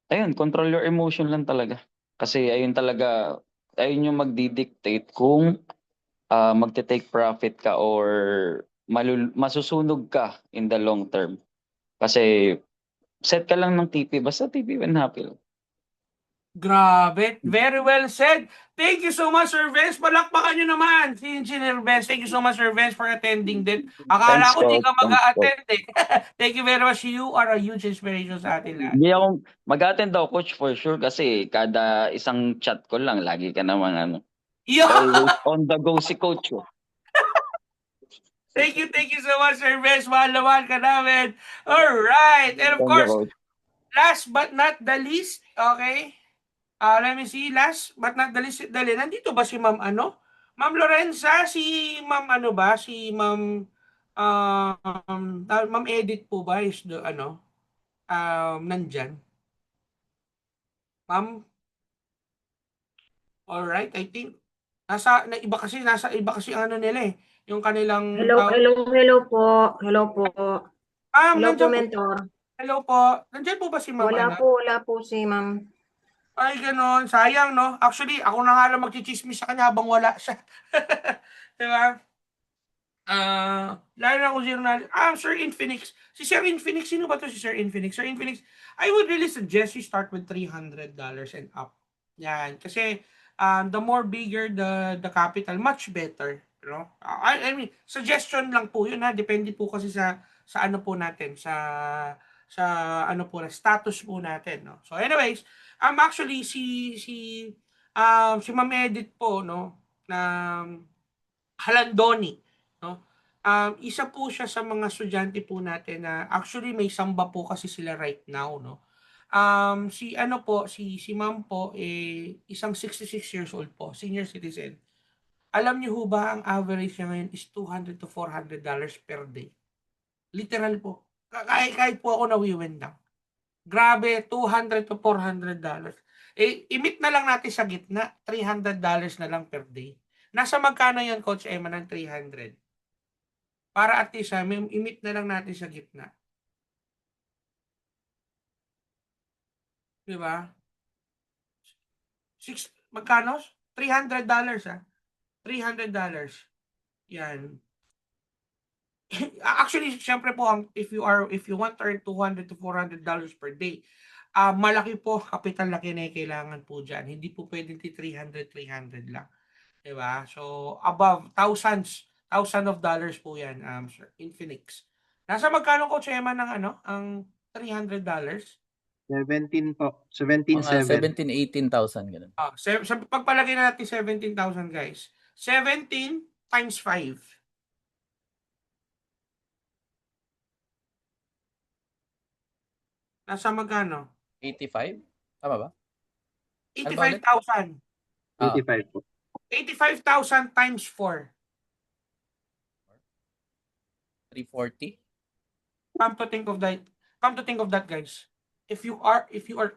Ayun, control your emotion lang talaga. Kasi ayun yung magdidictate kung magte-take profit ka or masusunog ka in the long term. Kasi set ka lang ng TP, basta TP when happy. Grabe, very well said. Thank you so much, Sir Vince. Palakpakan nyo naman si Engineer Vince. Thank you so much, Sir Vince, for attending din. Akala Thanks, ko di ka Coach. mag-a-attend eh. Thank you very much. You are a huge inspiration sa atin lahat. Hindi ako mag-attend daw, coach, for sure, kasi kada isang chat ko lang, lagi ka naman always on the go si coach. Thank you so much, Sir Vince. Mahal ka namin. Alright. And of Thank you, course, coach. last but not the least, okay, Let me see, last but not the least, nandito ba si Ma'am ano? Ma'am Lorenza, si Ma'am ano ba? Si Ma'am, Ma'am Edith po ba is the ano, nandyan? Ma'am, alright, I think, nasa iba kasi ang ano nila eh, yung kanilang, Hello po. Hello po. Hello po, nandiyan po, mentor. hello po, nandiyan po ba si Ma'am ano? Wala po si ma'am. Ay gano'n, sayang 'no? Actually ako na nga lang magtsitsismis sa kanya habang wala siya. 'Di ba? Lalo na kung Sir Infinix. Si Sir Infinix, sino ba 'to si Sir Infinix? Sir Infinix, I would really suggest you start with $300 and up. Yan, kasi, the more bigger the capital, much better, you know? I mean, suggestion lang po 'yun, ha, depende po kasi sa ano po natin, sa ano po, status po natin, 'no? So anyways, actually si Ma'am Edith po 'no, na Halandoni, 'no, isa po siya sa mga estudyante po natin na actually may samba po kasi sila right now 'no. Si ano po, si ma'am po, isang 66 years old po, senior citizen. Alam niyo ho ba ang average niya ngayon is $200 to $400 per day. Literal po. Kahit po ako nawiwindang. Grabe, $200 to $400. I-meet na lang natin sa gitna, $300 na lang per day. Nasa magkano 'yon, Coach Emma, ng 300? Para at least, i-meet na lang natin sa gitna. 'Di ba? Magkano? $300 $300. 'Yan. Actually, siyempre po, if you want to earn $200 to $400 per day, malaki po kapital na kinakailangan po diyan. Hindi po pwedeng 300 lang, 'di ba? So, above thousands of dollars po 'yan, Sir Infinix. Nasa magkano, Coach Emma, ng ano, ang $300? 17 po. Mga 17,700. 17,000, 18,000 gano'n. Pagpalagay na natin 17,000, guys. 17 times 5. Nasa magkano? 85? Tama ba? Ano ba ulit? 85,000. 85 po. 85,000 times 4. 340? Come to think of that, guys. If you are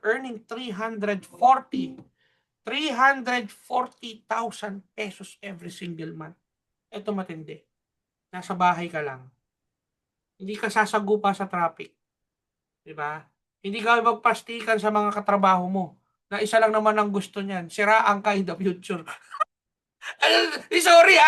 earning 340,000 pesos every single month. Ito matindi. Nasa bahay ka lang. Hindi ka sasagupa sa traffic. 'Di ba? Hindi ka magpastikan sa mga katrabaho mo. Na isa lang naman ang gusto niyan, siraan ka in the future. Sorry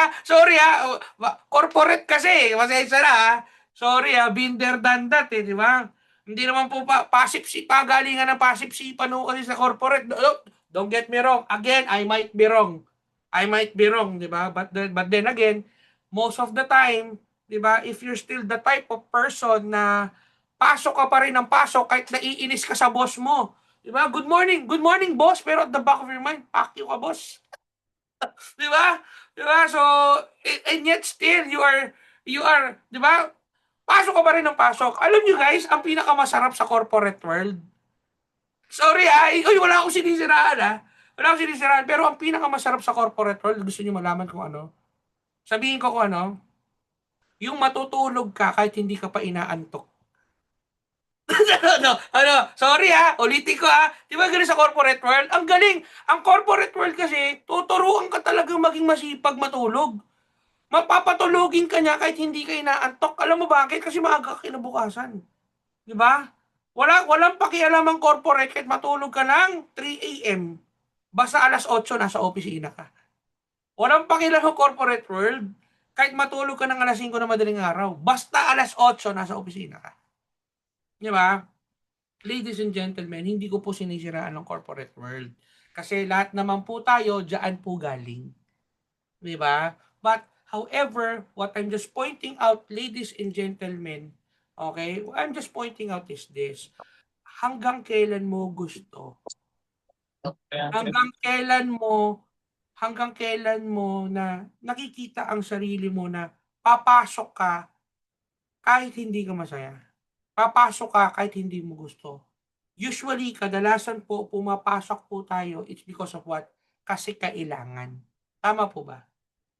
corporate kasi, pasensya na Sorry been there done that di ba? Hindi naman po pagalingan ng pasipsipan ho kasi sa corporate. Don't get me wrong. Again, I might be wrong, di ba? But then again, most of the time, di ba, if you're still the type of person na pasok ka pa rin ng pasok kahit naiinis ka sa boss mo. Di ba? Good morning boss, pero at the back of your mind, fuck you ka boss. Di ba? Di ba? So, and yet still, you are, di ba? Pasok ka pa rin ng pasok. Alam nyo guys, ang pinakamasarap sa corporate world. Sorry wala akong sinisiraan Wala akong sinisiraan. Pero ang pinakamasarap sa corporate world, gusto nyo malaman kung ano? Sabihin ko kung ano? Yung matutulog ka kahit hindi ka pa inaantok. Sorry ulitin ko Di ba ganun sa corporate world? Ang galing. Ang corporate world kasi, tuturuan ka talagang maging masipag matulog. Mapapatulogin ka niya kahit hindi ka inaantok. Alam mo bakit? Kasi maaga ka kinabukasan. Di ba? Walang pakialam ang corporate kahit matulog ka ng 3 a.m. Basta alas 8 nasa opisina ka. Walang pakialam ang corporate world kahit matulog ka ng alas 5 na madaling araw. Basta alas 8 nasa opisina ka. Di ba? Ladies and gentlemen, hindi ko po sinisiraan ng corporate world. Kasi lahat naman po tayo, diyan po galing. Di ba? But, however, what I'm just pointing out, ladies and gentlemen, okay, what I'm just pointing out is this. Hanggang kailan mo gusto? Hanggang kailan mo na nakikita ang sarili mo na papasok ka kahit hindi ka masaya? Papasok ka kahit hindi mo gusto. Usually, kadalasan po pumapasok po tayo, it's because of what? Kasi kailangan. Tama po ba?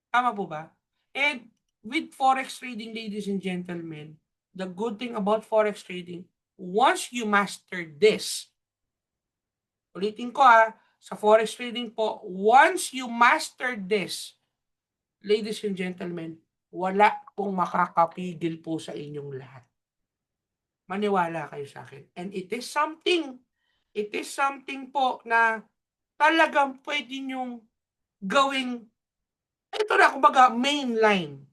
Tama po ba? And with forex trading, ladies and gentlemen, the good thing about forex trading, once you master this, ulitin ko sa forex trading po, once you master this, ladies and gentlemen, wala pong makakapigil po sa inyong lahat. Maniwala kayo sa akin. And it is something po na talagang pwede nyong gawing, ito na, kumbaga, mainline.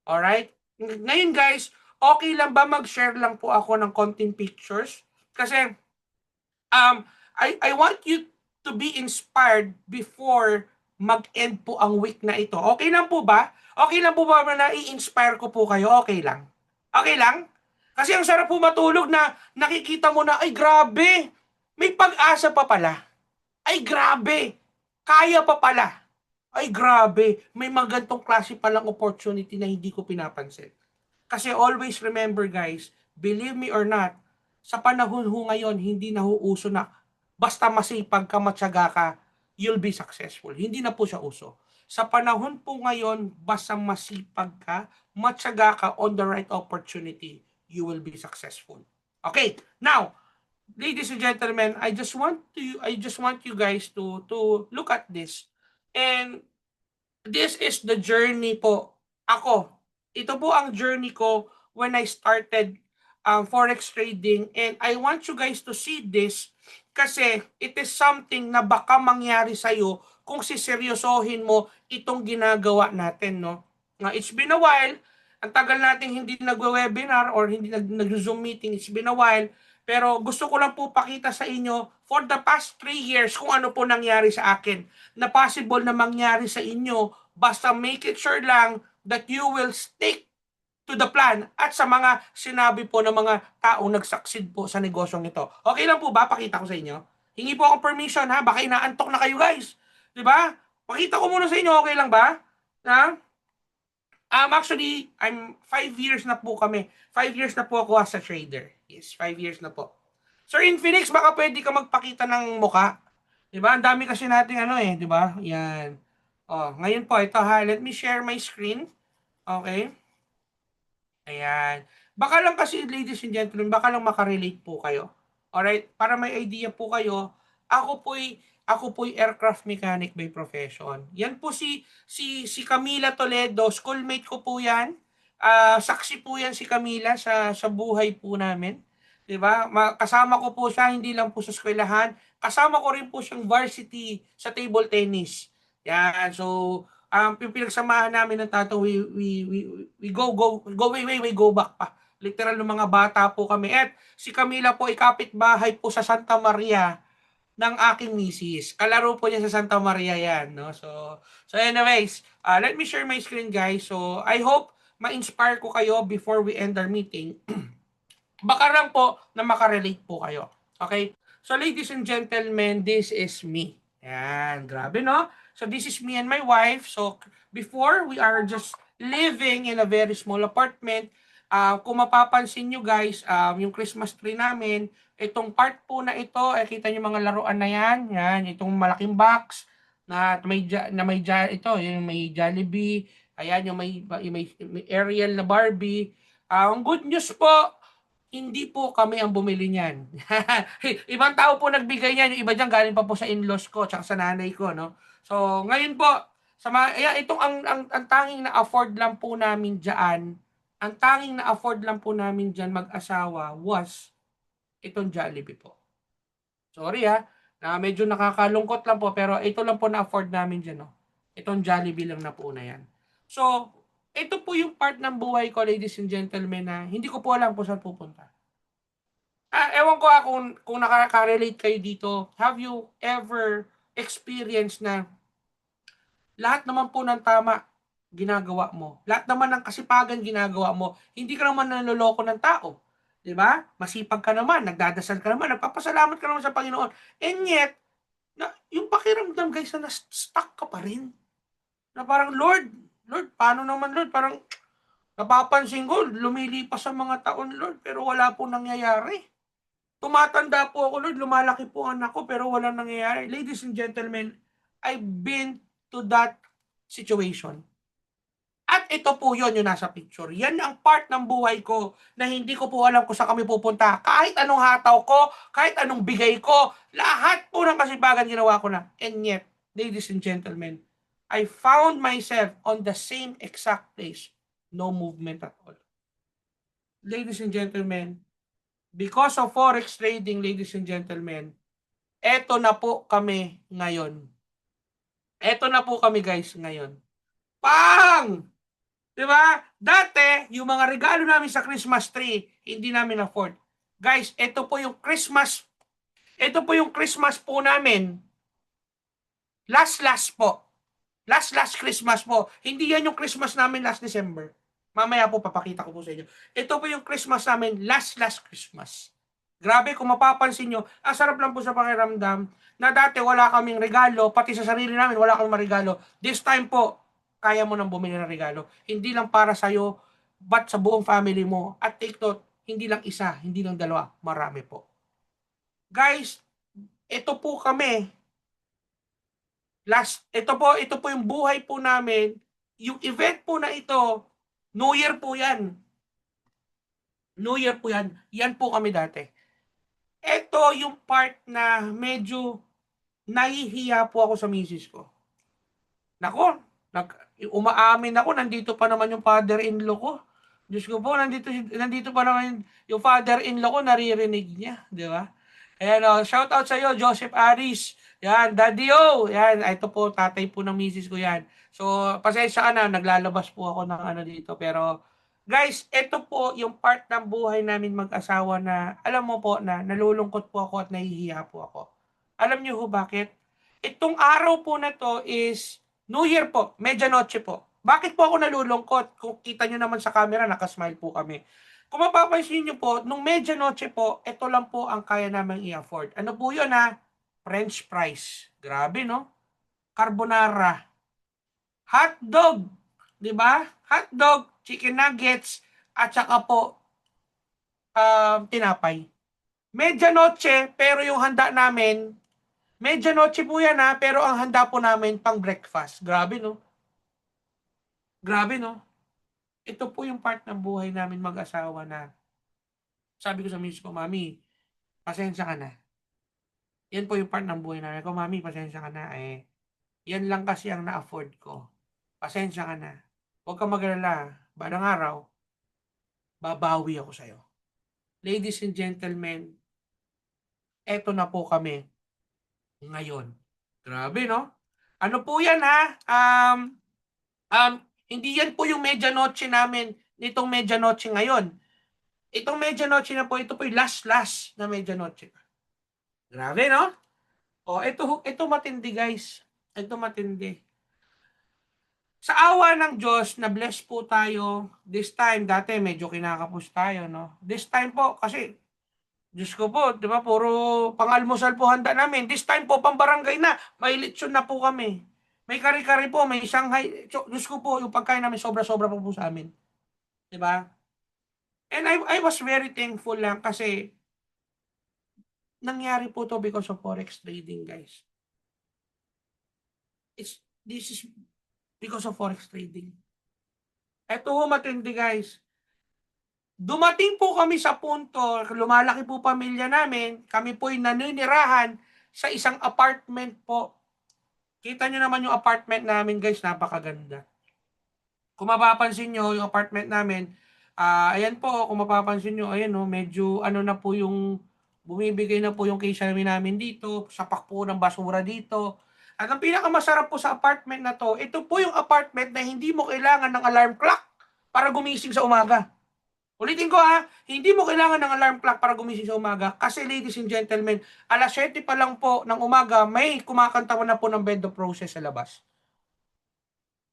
Alright? Ngayon guys, okay lang ba mag-share lang po ako ng konting pictures? Kasi, I want you to be inspired before mag-end po ang week na ito. Okay lang po ba? Okay lang po ba na i-inspire ko po kayo? Okay lang? Okay lang? Kasi ang sarap po matulog na nakikita mo na, ay grabe, may pag-asa pa pala. Ay grabe, kaya pa pala. Ay grabe, may mga gantong klase palang opportunity na hindi ko pinapansin. Kasi always remember guys, believe me or not, sa panahon ho ngayon, hindi na uuso na basta masipag ka, matyaga ka, you'll be successful. Hindi na po siya uso. Sa panahon po ngayon, basta masipag ka, matyaga ka on the right opportunity, you will be successful. Okay, now, ladies and gentlemen, I just want you guys to look at this. And this is the journey po. Ito po ang journey ko when I started forex trading, and I want you guys to see this kasi it is something na baka mangyari sa iyo kung siseryosohin mo itong ginagawa natin, no? It's been a while, ang tagal nating hindi nagwe-webinar or hindi nag-Zoom meeting, it's been a while, pero gusto ko lang po pakita sa inyo for the past 3 years kung ano po nangyari sa akin na possible na mangyari sa inyo, basta make it sure lang that you will stick to the plan at sa mga sinabi po ng mga taong nag-succeed po sa negosyong ito. Okay lang po ba? Pakita ko sa inyo. Hingi po akong permission ha, baka inaantok na kayo guys. Di ba? Pakita ko muna sa inyo, okay lang ba? Na? Actually, I'm 5 years na po kami. 5 years na po ako as a trader. Yes, 5 years na po. Sir Infinix, baka pwede ka magpakita ng muka. Di ba? Ang dami kasi nating di ba? Yan. Ngayon po, ito ha. Let me share my screen. Okay. Ayan. Baka lang kasi, ladies and gentlemen, baka lang makarelate po kayo. Alright? Para may idea po kayo, ako po'y aircraft mechanic by profession. Yan po si Camila Toledo, schoolmate ko po yan. Saksi po yan si Camila sa buhay po namin. 'Di ba? Kasama ko po siya hindi lang po sa eskwelahan, kasama ko rin po siyang varsity sa table tennis. Yan. So, yung pinagsamahan namin ng tato, we go back pa. Literal ng mga bata po kami. At si Camila po ay kapitbahay po sa Santa Maria ng aking misis. Kalaro po niya sa Santa Maria yan, no? So anyways, let me share my screen guys. So I hope ma-inspire ko kayo before we end our meeting. Baka lang po na makarelate po kayo. Okay? So ladies and gentlemen, this is me. Yan, grabe no? So this is me and my wife. So before, we are just living in a very small apartment. Kung mapapansin nyo guys, yung Christmas tree namin, itong part po na ito, kita nyo mga laruan na yan, itong malaking box na may ito, yung may Jollibee, ayan yung may Ariel na Barbie. Ang good news po, hindi po kami ang bumili niyan. Ibang tao po nagbigay niyan, yung iba diyan galing pa po sa in-laws ko tsaka sa nanay ko, no. So, ngayon po, itong ang tanging na afford lang po namin diyan, mag-asawa was itong Jollibee po. Sorry na medyo nakakalungkot lang po, pero ito lang po na afford namin diyan, no. Itong Jollibee lang na po na yan. So, ito po yung part ng buhay ko, ladies and gentlemen, na hindi ko po alam kung saan pupunta. Ewan ko kung nakaka-relate kayo dito. Have you ever experienced na lahat naman po ng tama ginagawa mo? Lahat naman ng kasipagan ginagawa mo. Hindi ka naman nanloloko ng tao. Diba? Masipag ka naman, nagdadasal ka naman, nagpapasalamat ka naman sa Panginoon. And yet, yung pakiramdam guys na stuck ka pa rin. Na parang, Lord, paano naman Lord? Parang napapansin ko, lumilipas sa mga taon Lord, pero wala pong nangyayari. Tumatanda po ako, Lord, lumalaki po ang anak ko, pero walang nangyayari. Ladies and gentlemen, I've been to that situation. At ito po yon yung nasa picture. Yan ang part ng buhay ko na hindi ko po alam kung saan kami pupunta. Kahit anong hataw ko, kahit anong bigay ko, lahat po ng kasipagan ginawa ko na. And yet, ladies and gentlemen, I found myself on the same exact place. No movement at all. Ladies and gentlemen, because of forex trading, ladies and gentlemen, eto na po kami ngayon. Eto na po kami guys ngayon. Pang! Diba? Dati, yung mga regalo namin sa Christmas tree, hindi namin afford. Guys, ito po yung Christmas po namin. Last po. Last Christmas po. Hindi yan yung Christmas namin last December. Mamaya po papakita ko po sa inyo. Ito po yung Christmas namin last Christmas. Grabe, kung mapapansin nyo, ang sarap lang po sa pakiramdam na dati wala kaming regalo, pati sa sarili namin wala kaming regalo. This time po, kaya mo nang bumili ng regalo. Hindi lang para sa'yo, but sa buong family mo. At take note, hindi lang isa, hindi lang dalawa, marami po. Guys, ito po kami. Ito po yung buhay po namin. Yung event po na ito, New Year po yan. New Year po yan. Yan po kami dati. Ito yung part na medyo nahihiya po ako sa misis ko. Nako, umaamin ako, nandito pa naman yung father-in-law ko. Diyos ko po, nandito pa naman yung father-in-law ko, naririnig niya, di ba? Ayan, shout out sa iyo, Joseph Aris. Yan, Daddy O. Yan, ito po, tatay po ng misis ko yan. So, pasensya ka na, naglalabas po ako ng ano dito. Pero, guys, ito po yung part ng buhay namin mag-asawa na, alam mo po na nalulungkot po ako at nahihiya po ako. Alam niyo ho bakit? Itong araw po na to is New Year po, medianoche po. Bakit po ako nalulungkot? Kung kita nyo naman sa camera, nakasmile po kami. Kung mapapansin nyo po, nung medianoche po, ito lang po ang kaya naman i-afford. Ano po yun ha? French fries. Grabe no? Carbonara. Hotdog. Diba? Hotdog, chicken nuggets, at saka po tinapay. Medianoche, pero yung handa namin, medianoche po yan ha, pero ang handa po namin pang breakfast. Grabe no? Grabe no? Ito po yung part ng buhay namin mag-asawa na sabi ko sa misis ko, Mami, pasensya ka na. Yan po yung part ng buhay namin ko, Mami, pasensya ka na. Yan lang kasi ang na-afford ko. Pasensya ka na. Huwag kang mag-alala. Badang araw, babawi ako sa'yo. Ladies and gentlemen, eto na po kami ngayon. Grabe, no? Ano po yan, ha? Hindi yan po yung medianoche namin, nitong medianoche ngayon. Itong medianoche na po, ito po yung last na medianoche. Grabe, no? O, ito matindi, guys. Ito matindi. Sa awa ng Diyos, na-bless po tayo. This time, dati medyo kinakapos tayo, no? This time po, kasi, Diyos ko po, di ba, puro pang-almusal po handa namin. This time po, pang-barangay na. May lechon na po kami. May kari-kari po, may Shanghai. Diyos ko po, yung pagkain namin, sobra-sobra po sa amin. Di ba? And I was very thankful lang kasi nangyari po to because of forex trading, guys. This is because of forex trading. Eto ho matindi, guys. Dumating po kami sa punto, lumalaki po pamilya namin, kami po'y naninirahan sa isang apartment po. Kita nyo naman yung apartment namin, guys, napakaganda. Kung mapapansin nyo, yung apartment namin, ayan po, kung mapapansin nyo, ayan no, medyo ano na po yung, bumibigay na po yung kisame namin dito, sapak po ng basura dito. At ang pinakamasarap po sa apartment na to, ito po yung apartment na hindi mo kailangan ng alarm clock para gumising sa umaga. Ulitin ko ha, hindi mo kailangan ng alarm clock para gumising sa umaga kasi ladies and gentlemen, alas 7 pa lang po ng umaga, may kumakantawan na po ng bed of roses sa labas.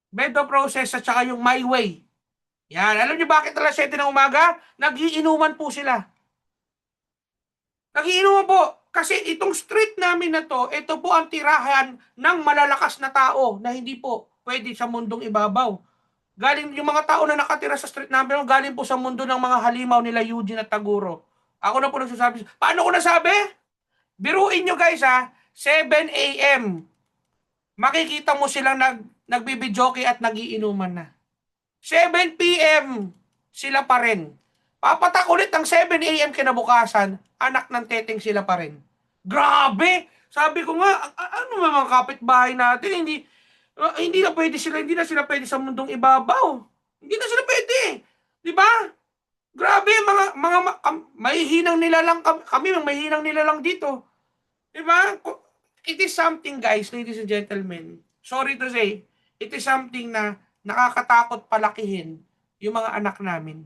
Bed of roses at saka yung My Way. Yan, alam niyo bakit alas 7 ng umaga? Nagiinuman po sila. Nagiinuman po. Kasi itong street namin na to, ito po ang tirahan ng malalakas na tao na hindi po pwede sa mundong ibabaw. Galing yung mga tao na nakatira sa street namin, galing po sa mundo ng mga halimaw nila Eugene at Taguro. Ako na po nagsasabi. Paano ko nasabi? Biruin nyo guys ha, 7 a.m. Makikita mo silang nagbibidyoke at nagiinuman na. 7 p.m. sila pa rin. Papatak ulit ng 7 a.m. kinabukasan, anak ng teteng sila pa rin. Grabe! Sabi ko nga, ano mga kapitbahay natin, hindi na sila pwede sa mundong ibabaw. Hindi na sila pwede. Di ba? Grabe, mahihinang nilalang kami, mahihinang nilalang dito. Di ba? It is something, guys, ladies and gentlemen. Sorry to say, it is something na nakakatakot palakihin yung mga anak namin.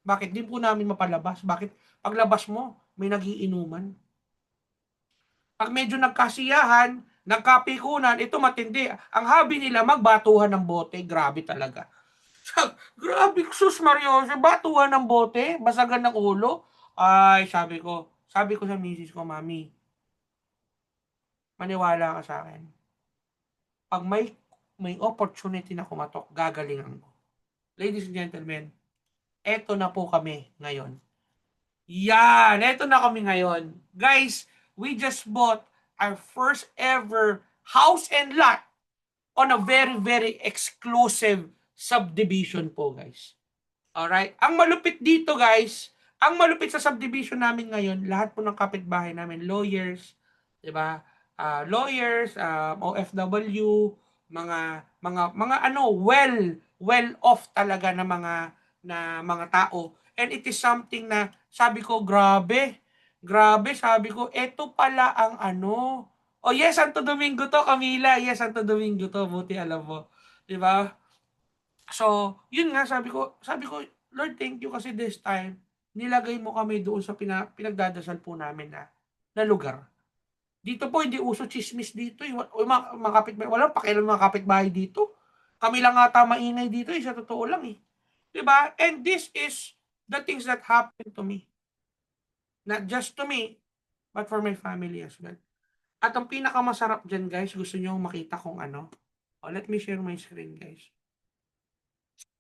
Bakit? Di po namin mapalabas. Bakit? Paglabas mo, may nagiinuman. Pag medyo nagkasiyahan, nagkapikunan, ito matindi. Ang hobby nila, magbatuhan ng bote. Grabe talaga. Grabe, sus Mario, batuhan ng bote, basagan ng ulo. Ay, sabi ko sa misis ko, Mami, maniwala ka sa akin. Pag may opportunity na kumatok, gagalingan ko. Ladies and gentlemen, eto na po kami ngayon. Yan, eto na kami ngayon. Guys, we just bought our first ever house and lot on a very, very exclusive subdivision po, guys. Alright? Ang malupit dito, guys, ang malupit sa subdivision namin ngayon, lahat po ng kapitbahay namin, lawyers, 'di ba? Lawyers, OFW, mga ano, well off talaga na mga tao. And it is something na sabi ko, grabe, sabi ko, eto pala ang ano. Oh yes, Santo Domingo to, Camila. Yes, Santo Domingo to, buti alam mo. 'Di ba? So, yun nga sabi ko, Lord, thank you kasi this time nilagay mo kami doon sa pinagdadasal po namin na lugar. Dito po hindi uso chismis dito, mga kapitbahay, walang pakialam mga kapitbahay dito. Kami lang ata maingay dito, sa totoo lang eh. 'Di ba? And this is the things that happened to me. Not just to me, but for my family as well. At ang pinakamasarap diyan, guys, gusto niyo makita kung ano? Oh, let me share my screen, guys.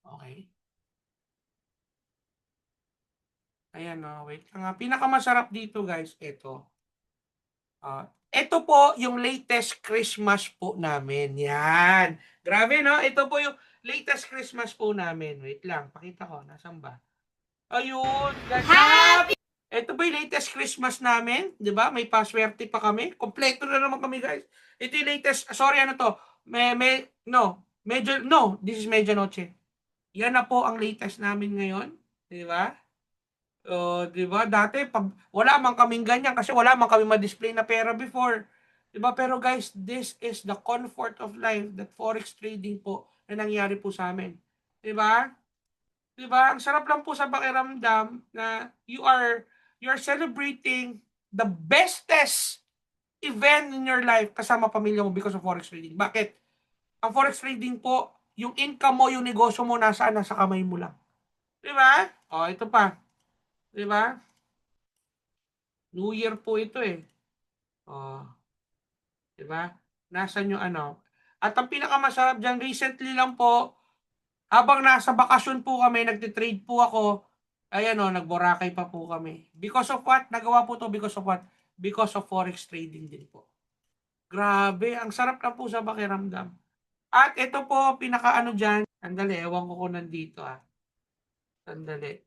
Okay. Ayan, wait lang. Pinakamasarap dito, guys, ito. Ito po yung latest Christmas po namin. Yan. Grabe, no? Ito po yung latest Christmas po namin. Wait lang, pakita ko. Nasaan ba? Ayun, guys. Happy! Ito po yung latest Christmas namin. Di ba? May paswerte pa kami. Kompleto na naman kami, guys. Ito yung latest. Sorry, ano to? This is Medianoche. Yan na po ang latest namin ngayon. Di ba? Di ba? Dati pag wala man kaming ganyan kasi wala man kami ma-display na pera before. Di ba? Pero guys, this is the comfort of life that forex trading po na nangyari po sa amin. Di ba? Di ba? Ang sarap lang po sa pakiramdam na you're celebrating the bestest event in your life kasama pamilya mo because of forex trading. Bakit? Ang forex trading po, yung income mo, yung negosyo mo nasa kamay mo lang. Di ba? Ito pa. Di ba? New Year po ito eh. Di ba? Nasaan yung ano? At ang pinakamasarap dyan, recently lang po, habang nasa bakasyon po kami, nagtitrade po ako, ayan nagboracay pa po kami. Because of what? Nagawa po to because of what? Because of forex trading din po. Grabe, ang sarap na po sa pakiramdam. At ito po, pinakaano dyan, sandali, ewan ko kung nandito Sandali,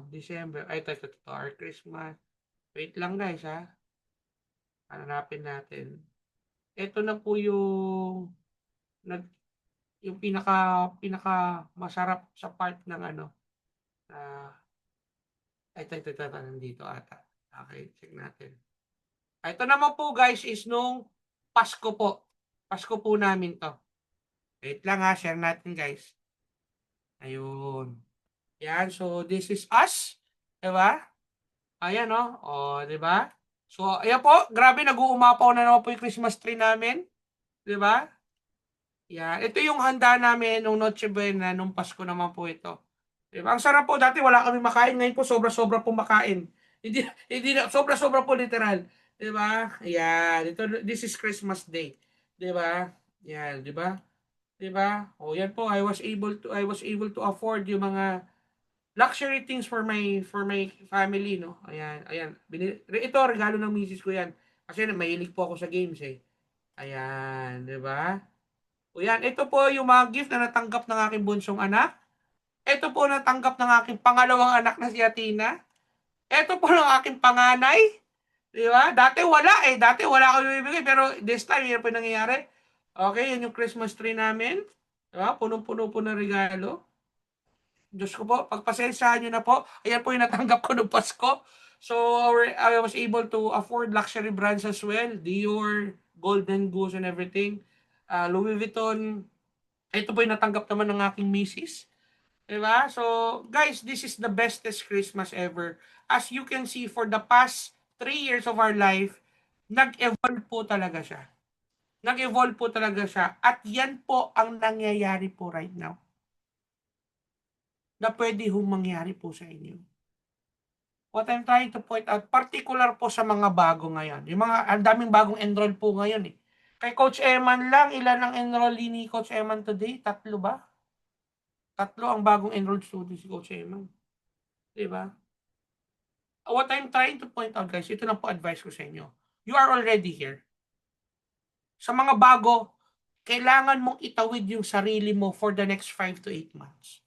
December, ito, our Christmas. Wait lang guys hanapin natin. Ito na po yung pinaka masarap sa part ng ito, nandito ata. Okay, check natin. Ito naman po guys is nung Pasko po. Pasko po namin to. Wait lang share natin guys. Ayun. Yan, so this is us. Diba? Ayan diba? So, ayan po, grabe, nag-uumapaw na naman po yung Christmas tree namin. Diba? Yan, ito yung handa namin nung Noche Buena, nung Pasko naman po ito. Diba? Ang sarap po, dati wala kami makain, ngayon po sobra-sobra po makain. Hindi sobra-sobra po literal. Diba? Yan, this is Christmas Day. Diba? Yan, diba? Diba? Yan po, I was able to afford yung mga luxury things for my family, no? Ayan, ayan. Ito, regalo ng misis ko yan. Kasi mahilig po ako sa games eh. Ayan, di ba? O yan, ito po yung mga gift na natanggap ng aking bunsong anak. Ito po natanggap ng aking pangalawang anak na si Athena. Ito po ng aking panganay. Di ba? Dati wala eh. Dati wala ko ibibigay. Pero this time, yun po yung nangyayari. Okay, yan yung Christmas tree namin. Di ba? Punong-puno po ng regalo. Diyos ko po, pagpasensyahan nyo na po. Ayan po yung natanggap ko noong Pasko. So, I was able to afford luxury brands as well. Dior, Golden Goose and everything. Louis Vuitton. Ito po yung natanggap naman ng aking misis. Diba? So, guys, this is the bestest Christmas ever. As you can see, for the past 3 years of our life, nag-evolve po talaga siya. Nag-evolve po talaga siya. At yan po ang nangyayari po right now. Na pwede hong mangyari po sa inyo. What I'm trying to point out, particular po sa mga bago ngayon. Yung mga, ang daming bagong enroll po ngayon eh. Kay Coach Eman lang, ilan ang enrollee ni Coach Eman today? 3 ba? 3 ang bagong enrolled students si Coach Eman. Diba? What I'm trying to point out, guys, ito lang po advice ko sa inyo. You are already here. Sa mga bago, kailangan mong itawid yung sarili mo for the next 5 to 8 months.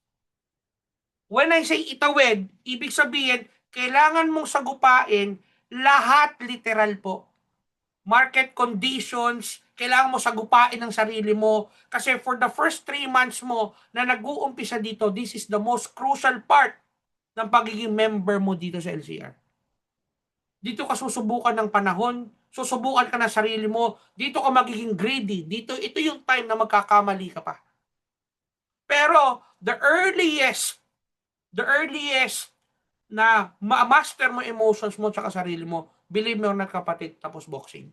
When I say itawid, ibig sabihin, kailangan mong sagupain lahat literal po. Market conditions, kailangan mo sagupain ang sarili mo. Kasi for the first 3 months mo na nag-uumpisa dito, this is the most crucial part ng pagiging member mo dito sa LCR. Dito ka susubukan ng panahon, susubukan ka ng sarili mo, dito ka magiging greedy, ito yung time na magkakamali ka pa. Pero the earliest na ma-master mo emotions mo tsaka sarili mo, believe me or not kapatid, tapos boxing.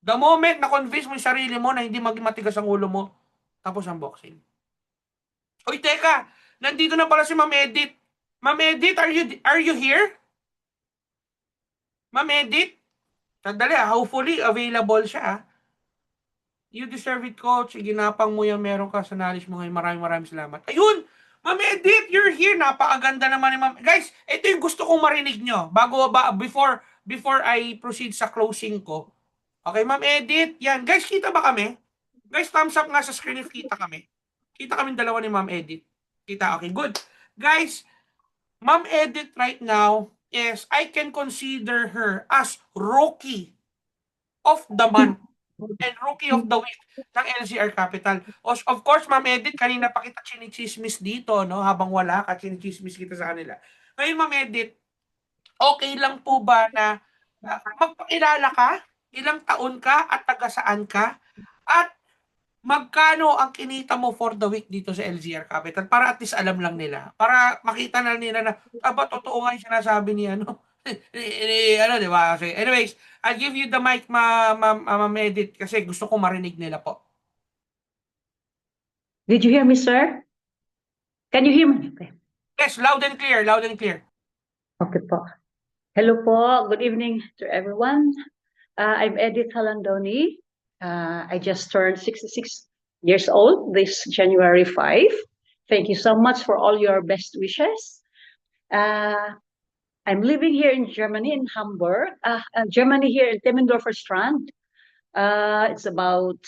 The moment na convince mo yung sarili mo na hindi maging matigas ang ulo mo, tapos ang boxing. Uy, teka, nandito na pala si Ma'am Edith. Ma'am Edith, are you here? Ma'am Edith? Sandali, hopefully available siya. You deserve it, Coach. Ginapang mo yan, meron ka sa knowledge mo ngayon. Maraming salamat. Ayun! Ma'am Edith, you're here. Napakaganda naman ni Ma'am. Guys, ito yung gusto kong marinig nyo. Before I proceed sa closing ko. Okay, Ma'am Edith. Yan. Guys, kita ba kami? Guys, thumbs up nga sa screen if kita kami. Kita kami dalawa ni Ma'am Edith. Kita, okay, good. Guys, Ma'am Edith right now is, I can consider her as rookie of the month and rookie of the week ng LCR Capital. Of course, Ma'am Edith, kanina pa kita chinichismis dito, no? Habang wala ka, chinichismis kita sa kanila. Ngayon, Ma'am Edith, okay lang po ba na magpakilala ka? Ilang taon ka at taga saan ka? At magkano ang kinita mo for the week dito sa LCR Capital? Para at least alam lang nila. Para makita na nila na, totoo nga yung sinasabi ni di ba? So, anyways, I'll give you the mic, Ma'am Edith, kasi gusto ko marinig nila po. Did you hear me, sir? Can you hear me? Okay. Yes, loud and clear, loud and clear. Okay po. Hello po. Good evening to everyone. I'm Edith Halandoni. I just turned 66 years old this January 5. Thank you so much for all your best wishes. I'm living here in Germany, in Hamburg. Germany here in Timmendorfer Strand. It's about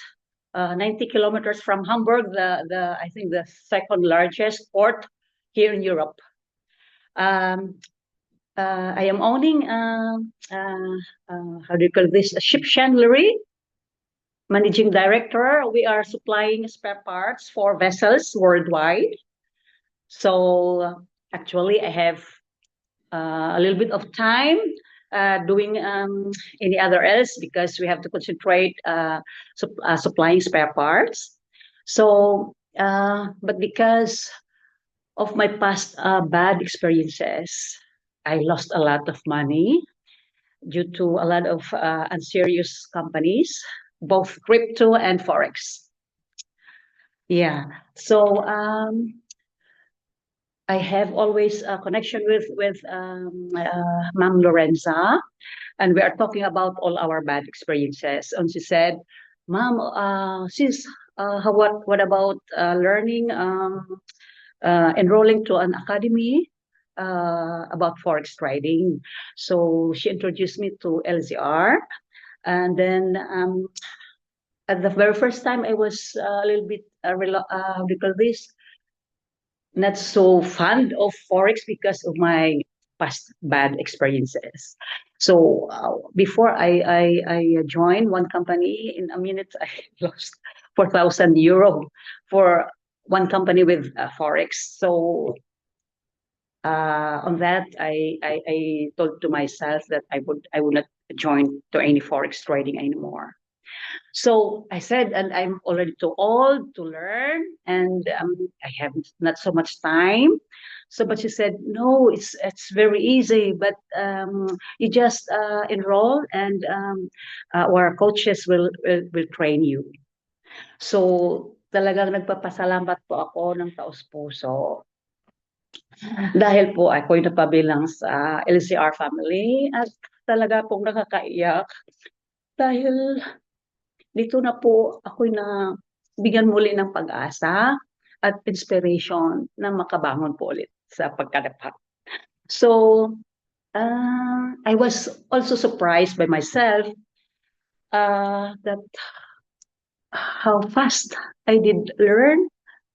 90 kilometers from Hamburg, I think the second largest port here in Europe. I am owning how do you call this? A ship chandlery. Managing director. We are supplying spare parts for vessels worldwide. So actually, I have a little bit of time doing any other else because we have to concentrate supplying spare parts. So, but because of my past bad experiences, I lost a lot of money due to a lot of unserious companies, both crypto and Forex. Yeah, so I have always a connection with Ma'am Lorenza, and we are talking about all our bad experiences. And she said, "Ma'am, what about learning enrolling to an academy about forex trading. So she introduced me to LZR, and then at the very first time, I was a little bit because this not so fond of forex because of my past bad experiences. So before I joined one company, in a minute I lost 4,000 euro for one company with forex. So on that, I told to myself that I would not join to any forex trading anymore. So I said, and I'm already too old to learn, and I have not so much time. So, but she said, no, it's very easy, but you just enroll, and our coaches will train you. So talagang nagpapasalamat po ako ng taos-puso dahil po ako yung napabilang sa LCR family at talaga pong nakakaiyak dahil dito na po ako na bigyan muli ng pag-asa at inspiration na makabangon po ulit sa pagkadapa. So, I was also surprised by myself that how fast I did learn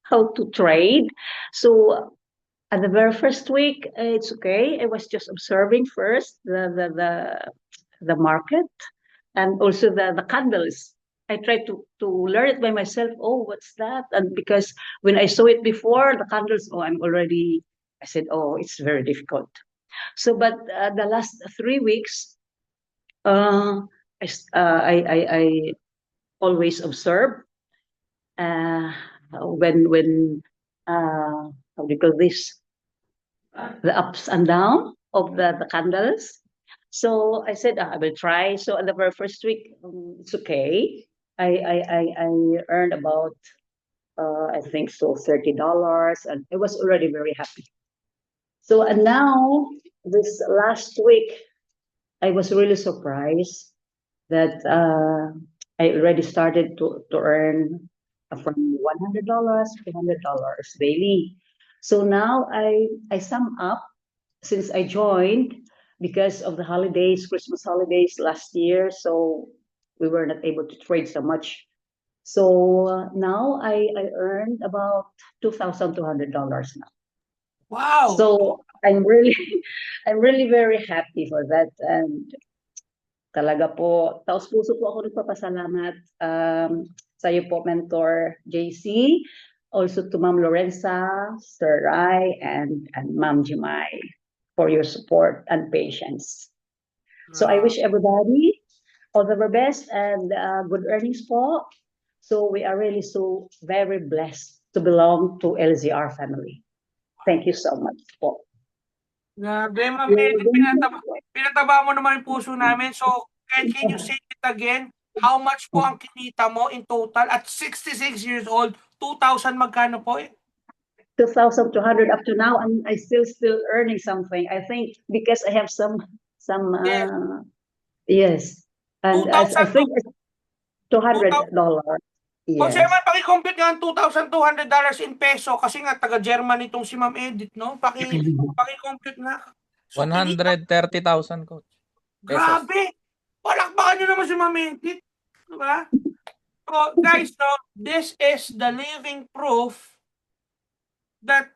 how to trade. So, at the very first week, it's okay. I was just observing first the market and also the candles. I tried to learn it by myself. Oh, what's that? And because when I saw it before, the candles, I said, oh, it's very difficult. So, but the last 3 weeks, I always observe when how do you call this? The ups and downs of the candles. So I said, I will try. So on the very first week, it's okay. I earned about I think so $30, and I was already very happy. So and now this last week, I was really surprised that I already started to earn from $100 to $200 daily. So now I sum up since I joined because of the holidays, Christmas holidays last year. So we were not able to trade so much. So now I earned about $2,200 now. Wow! So I'm really very happy for that, and talaga po, taos-puso po ako nagpapasalamat sa iyo po, Mentor JC, also to Ma'am Lorenza, Sir Rai, and Ma'am Jimay for your support and patience. So I wish everybody all the very best and good earnings po. So we are really so very blessed to belong to LZR family. Thank you so much po. Grabe, Ma'am Edith, pinataba mo naman yung puso namin. So, can you say it again? How much po ang kinita mo in total at 66 years old? 2,000 magkano po? 2,200 up to now, and I still earning something. I think because I have some yes, and I think it's $200. Kung Yes. man, paki-compute nga ang $2,200 in peso kasi nga taga-Germany itong si Ma'am Edith, no? Paki-compute nga. So, 130,000, coach. Pesos. Grabe! Palakpakan nyo naman si Ma'am Edith. Diba? So, guys, no, this is the living proof that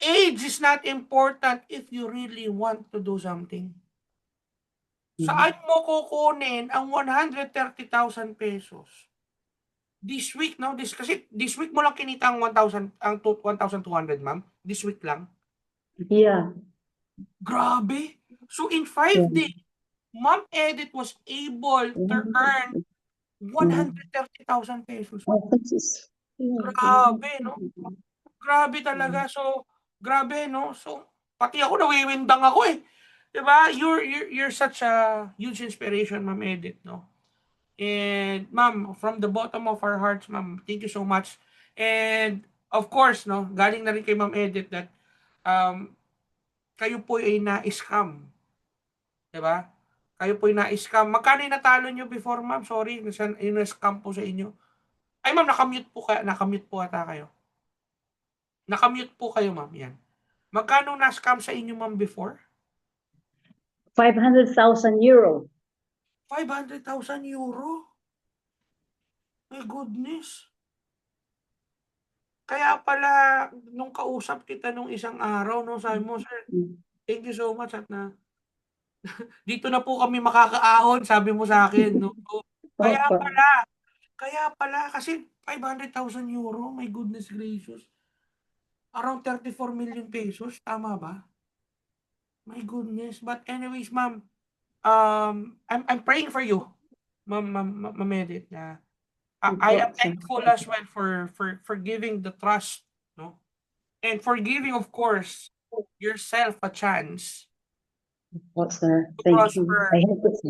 age is not important if you really want to do something. Saan mo kukunin ang 130,000 pesos? This week, no? Kasi this week mo lang kinita ang 1,200, ma'am? This week lang? Yeah. Grabe! So, in 5 days, Ma'am Edith was able to earn 130,000 pesos. Grabe, no? Grabe talaga. So, grabe, no? So, pati ako nawiwindang ako eh. Diba? You're such a huge inspiration, Ma'am Edith, no? And ma'am, from the bottom of our hearts, ma'am, thank you so much. And of course, no, galing na rin kay Ma'am Edith that kayo po ay na-scam. Diba? Kayo po ay na-scam. Magkano yung natalo nyo before, ma'am? Sorry, yung na-scam po sa inyo. Ay, ma'am, nakamute po ata kayo. Nakamute po kayo, ma'am. Yan. Magkano na-scam sa inyo, ma'am, before? 500,000 euro. 500,000 euro? My goodness. Kaya pala, nung kausap kita nung isang araw, no, sabi mo, sir, thank you so much at na dito na po kami makakaahon, sabi mo sa akin, no? So, kaya Opo. pala, kasi 500,000 euro, my goodness gracious. Around 34 million pesos, tama ba? My goodness. But anyways, ma'am, I'm praying for you, Ma'am Edith, na I am thankful as well for giving the trust, no? And for giving, of course, yourself a chance Opo, sir. to Thank you. prosper. I hope it's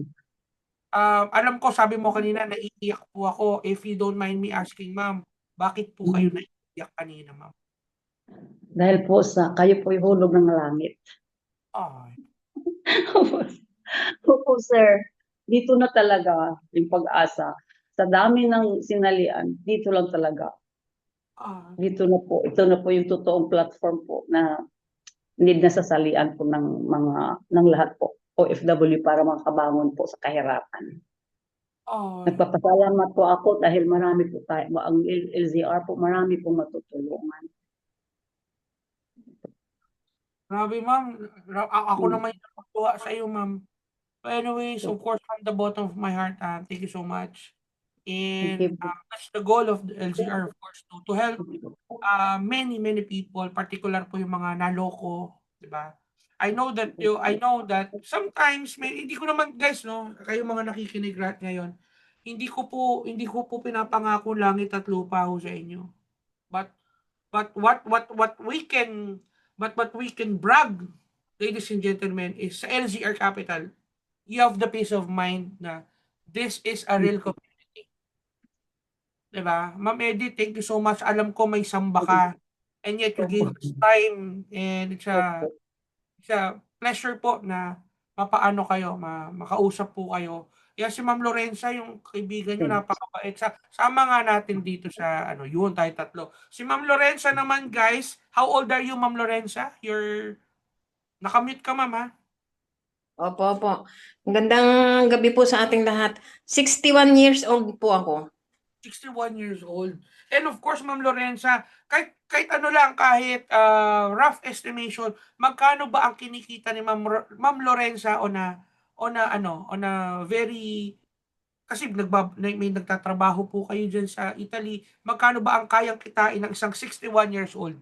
Alam ko, sabi mo kanina, naiiyak po ako. If you don't mind me asking, ma'am, bakit po kayo naiiyak kanina, ma'am? dahil po sa kayo po yung hulog ng langit. Ay, Opo, sir. Dito na talaga yung pag-asa. Sa dami ng sinalian, dito lang talaga. Dito na po. Ito na po yung totoong platform po na need na sasalian po ng lahat po. OFW para makabangon po sa kahirapan. Nagpapasalamat po ako dahil marami po tayo, ang LZR po, marami po matutulungan. grabe, ma'am. Ako naman yung natutuwa sa iyo, ma'am. But anyways, of course, from the bottom of my heart, thank you so much. And that's the goal of the LZR, of course, to help many people, particular po yung mga naloko, di ba? I know that sometimes hindi ko naman, guys, no, kayo mga nakikinig lahat ngayon, hindi ko po pinapangako langit at lupa ho sa inyo. But what we can brag, ladies and gentlemen, is sa LZR Capital, you have the peace of mind na this is a real community. Diba? Ma'am Edith, thank you so much. Alam ko may samba ka. And yet you gave us time, and it's a pleasure po na mapaano kayo, makausap po kayo. Yan si Ma'am Lorenza, yung kaibigan nyo, napakabait. Sama nga natin dito sa, yun, tayo tatlo. Si Ma'am Lorenza naman, guys, how old are you, Ma'am Lorenza? Nakamute ka, ma'am, ha? Opo. Magandang gabi po sa ating lahat. 61 years old po ako. 61 years old. And of course, Ma'am Lorenza, kahit ano lang, kahit rough estimation, magkano ba ang kinikita ni Ma'am Lorenza on a very, kasi may nagtatrabaho po kayo dyan sa Italy, magkano ba ang kayang kitain ng isang 61 years old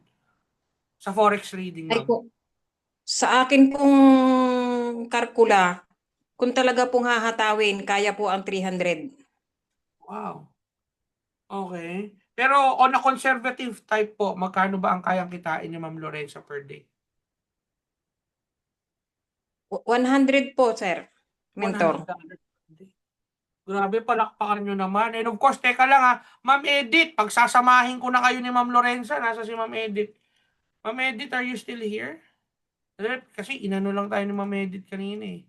sa forex trading, Ay ma'am? po, sa akin pong kalkula, kung talaga pong hahatawin, kaya po ang 300. Wow. Okay. Pero on a conservative type po, magkano ba ang kayang kitain ni Ma'am Lorenza per day? 100 po, sir. Mentor. $100 per day. Grabe, palakpakan nyo naman. And of course, teka lang, ha, Ma'am Edith, pagsasamahin ko na kayo ni Ma'am Lorenza. Nasa si Ma'am Edith. Ma'am Edith, are you still here? Kasi inano lang tayo ni Ma'am Edith kanina, eh.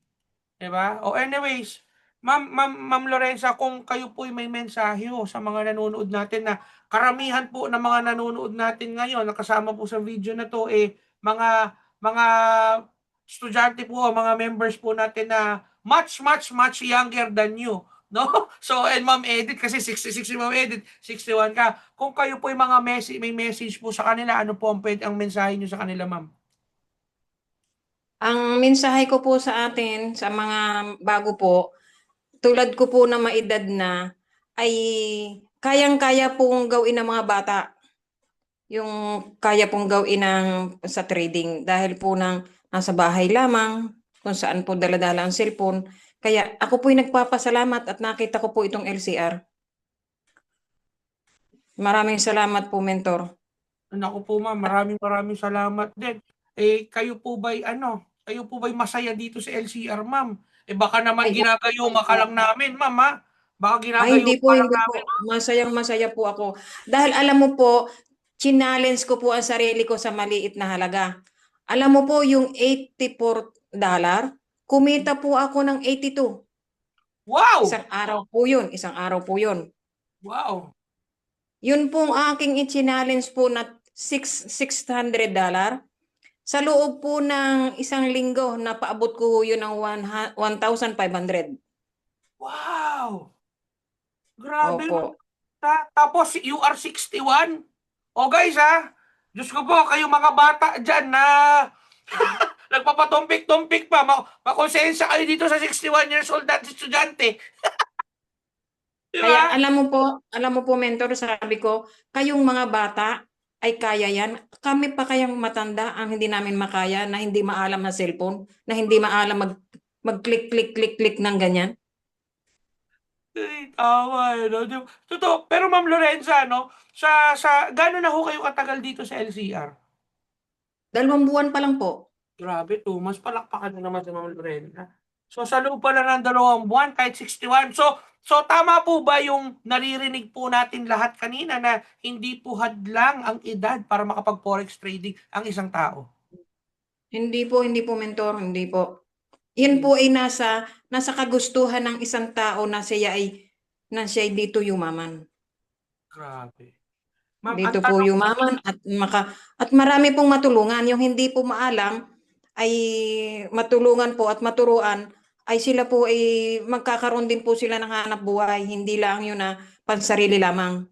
Diba? Anyways, Ma'am Lorenza, kung kayo po may mensahe sa mga nanonood natin, na karamihan po ng mga nanonood natin ngayon, nakasama po sa video na to, mga estudyante po, mga members po natin na much younger than you. No? So, and Ma'am Edith, kasi 66 si Ma'am Edith, 61 ka. Kung kayo po may message po sa kanila, ano po ang mensahe nyo sa kanila, ma'am? Ang mensahe ko po sa atin, sa mga bago po, tulad ko po na maedad na, ay kayang-kaya pong gawin ng mga bata. Yung kaya pong gawin sa trading. Dahil po nasa bahay lamang, kung saan po daladala ang cellphone. Kaya ako po'y nagpapasalamat at nakita ko po itong LCR. Maraming salamat po, mentor. Naku po, ma'am, maraming salamat din. Kayo po ba'y masaya dito sa LCR, ma'am? Baka naman ginagayuma ka lang namin, ma'am, ha? Baka hindi ginagayuma ka lang po. namin. Masayang-masaya po ako. Dahil alam mo po, challenge ko po ang sarili ko sa maliit na halaga. Alam mo po, yung $84, kumita po ako ng 82. Wow! Isang araw po yun. Wow! Yun pong aking i-challenge po na $600. Sa loob po ng isang linggo, napaabot ko yun ng 1,500. Wow! Grabe, Opo. tapos you are 61? O guys Diyos ko po, kayo mga bata dyan na nagpapatumpik-tumpik pa, makonsensya kayo dito sa 61 years old na estudyante. Di Kaya ba? alam mo po mentor, sabi ko, kayong mga bata ay kaya yan. Kami pa kayang matanda ang hindi namin makaya, na hindi maalam na cellphone, na hindi maalam mag-click ng ganyan. Ay, tawa no? Totoo. Pero Ma'am Lorenza, no? Gano'n na ho kayo katagal dito sa LCR? 2 buwan pa lang po. Grabe, 2 months. Palakpakan na naman si Ma'am Lorenza. So, sa loob pala ng 2 buwan, kahit 61. So, tama po ba yung naririnig po natin lahat kanina na hindi po hadlang ang edad para makapag-forex trading ang isang tao? Hindi po mentor, hindi po. Yan po ay nasa kagustuhan ng isang tao na siya ay dito yumaman. Grabe. Ma'am, ang Dito po tanong, yumaman at marami pong matulungan. Yung hindi po maalam ay matulungan po at maturuan, ay sila po ay magkakaroon din po sila ng hanap buhay. Hindi lang yun na pansarili lamang.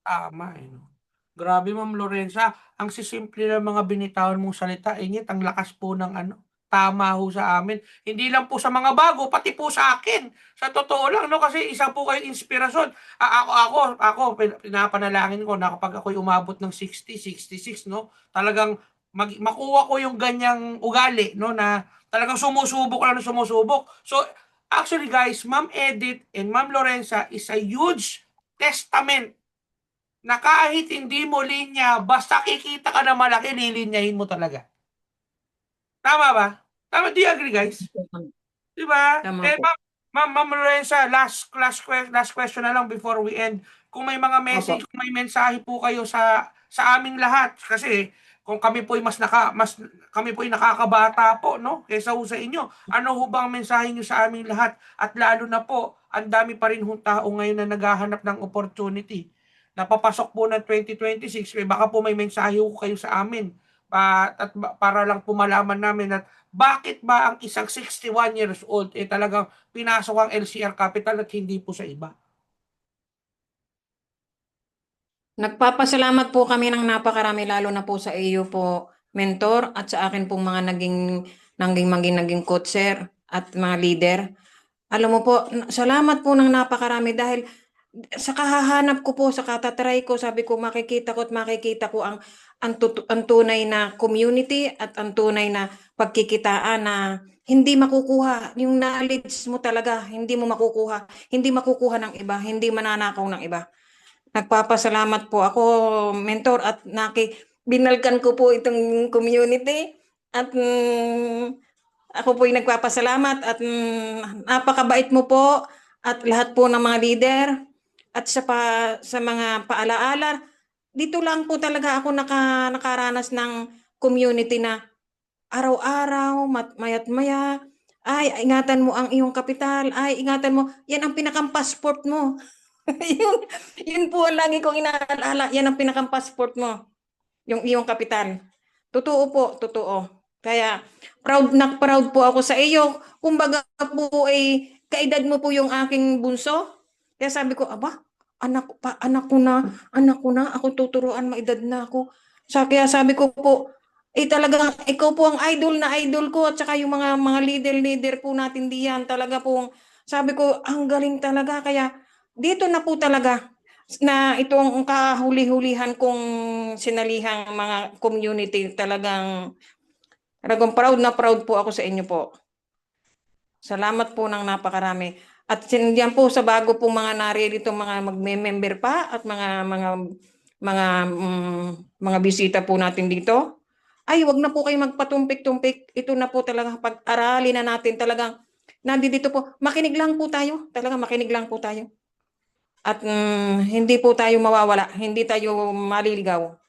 tama no? Grabe, Ma'am Lorenza. Ang sisimple ng mga binitawan mong salita, ingit, ang lakas po ng tama ho sa amin. Hindi lang po sa mga bago, pati po sa akin. Sa totoo lang, no? Kasi isa po kayong inspirasyon. Ako, pinapanalangin ko na kapag ako'y umabot ng 60, 66, no? Talagang makuha ko yung ganyang ugali, no? Na talagang sumusubok lang na sumusubok. So, actually guys, Ma'am Edith and Ma'am Lorenza is a huge testament na kahit hindi mo linya, basta kikita ka na malaki, lilinyahin mo talaga. Tama ba? Tama, do you agree, guys? Di ba? Tama Eh, po. Ma'am Lorenza, last question na lang before we end. Kung may mga message, Opo. kung may mensahe po kayo sa aming lahat, kasi kung kami po ay kami po ay nakakabata po, no? Kaysa ho sa inyo. Ano ho bang mensahe niyo sa aming lahat? At lalo na po, ang dami pa rin hong tao ngayon na naghahanap ng opportunity. Napapasok po ng 2026, baka po may mensahe ho kayo sa amin. Para lang po malaman namin at bakit ba ang isang 61 years old talagang pinasok ang LCR Capital at hindi po sa iba? Nagpapasalamat po kami ng napakarami, lalo na po sa iyo po, mentor, at sa akin pong mga naging coacher at mga leader. Alam mo po, salamat po ng napakarami dahil sa kahahanap ko po, sa katatry ko, sabi ko makikita ko ang tunay na community at ang tunay na pagkikitaan na hindi makukuha. Yung knowledge mo talaga, hindi makukuha ng iba, hindi mananakaw ng iba. Nagpapasalamat po ako, mentor, at binalkan ko po itong community at ako po yung nagpapasalamat at napakabait mo po at lahat po ng mga leader at sa mga paalaala. Dito lang po talaga ako nakaranas ng community na araw-araw, maya't maya, ay ingatan mo ang iyong kapital, ay ingatan mo, yan ang pinakang passport mo. yun po ang lagi kong inaalala, yan ang pinakang passport mo, yung iyong kapital. Totoo po, totoo. Kaya proud na proud po ako sa iyo. Kumbaga po ay kaedad mo po yung aking bunso. Kaya sabi ko, aba, anak ko na, ako tuturuan, maedad na ako. Kaya sabi ko po, talagang ikaw po ang idol ko at saka yung mga leader po natin diyan. Talaga po, sabi ko, ang galing talaga. Kaya dito na po talaga na itong kahuli-hulihan kong sinalihang mga community, talagang proud na proud po ako sa inyo po. Salamat po ng napakarami. At diyan po sa bago po mga naririto, mga magme-member pa at mga bisita po natin dito, ay wag na po kayo magpatumpik-tumpik. Ito na po talaga, pag-aralin na natin talagang nandito po. Makinig lang po tayo. Talaga makinig lang po tayo. At hindi po tayo mawawala. Hindi tayo maliligaw.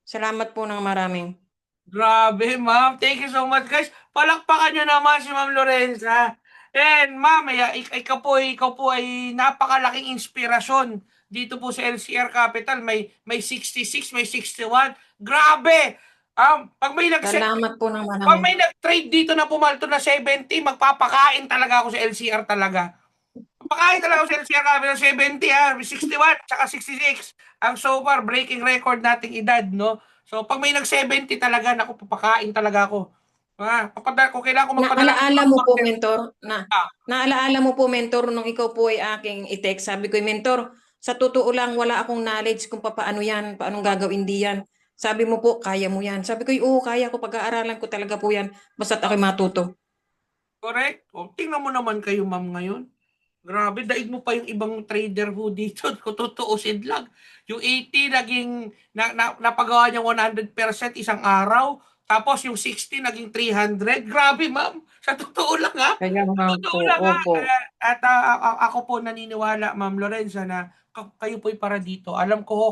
Salamat po ng maraming. Grabe, ma'am. Thank you so much, guys. Palakpakan nyo naman si Ma'am Lorenza. And ma'am, ikaw po ay napakalaking inspirasyon dito po sa LCR Capital may 66, may 61. Grabe! Pag may Salamat po ng pag marami. may nag-trade dito na pumalto na 70, magpapakain talaga ako sa LCR talaga. Papakain talaga ako sa LCR Capital 70 61 tsaka 66. Ang so far breaking record nating edad, no? So pag may nag-70 talaga, naku, papakain talaga ako. Kung kailangan ko magpadala Naalaala mo po, mentor, Ah. naalaala mo po, mentor, nung ikaw po ay aking i-text, sabi ko, mentor, sa totoo lang, wala akong knowledge kung paano yan, paanong gagawin diyan. Sabi mo po, kaya mo yan. Sabi ko, oo, kaya ko, pag-aaralan ko talaga po yan, basta't ako'y matuto. Correct. Tingnan mo naman kayo, ma'am, ngayon. Grabe, daig mo pa yung ibang trader ho dito. Kung tutuusin lang. Yung 80 naging napagawa niya 100% isang araw. Tapos yung 60 naging 300. Grabe, ma'am. Sa totoo lang, ha? Kaya Sa nga totoo po, lang, ha? opo. At ako po naniniwala, Ma'am Lorenza, na kayo po'y para dito. Alam ko ho,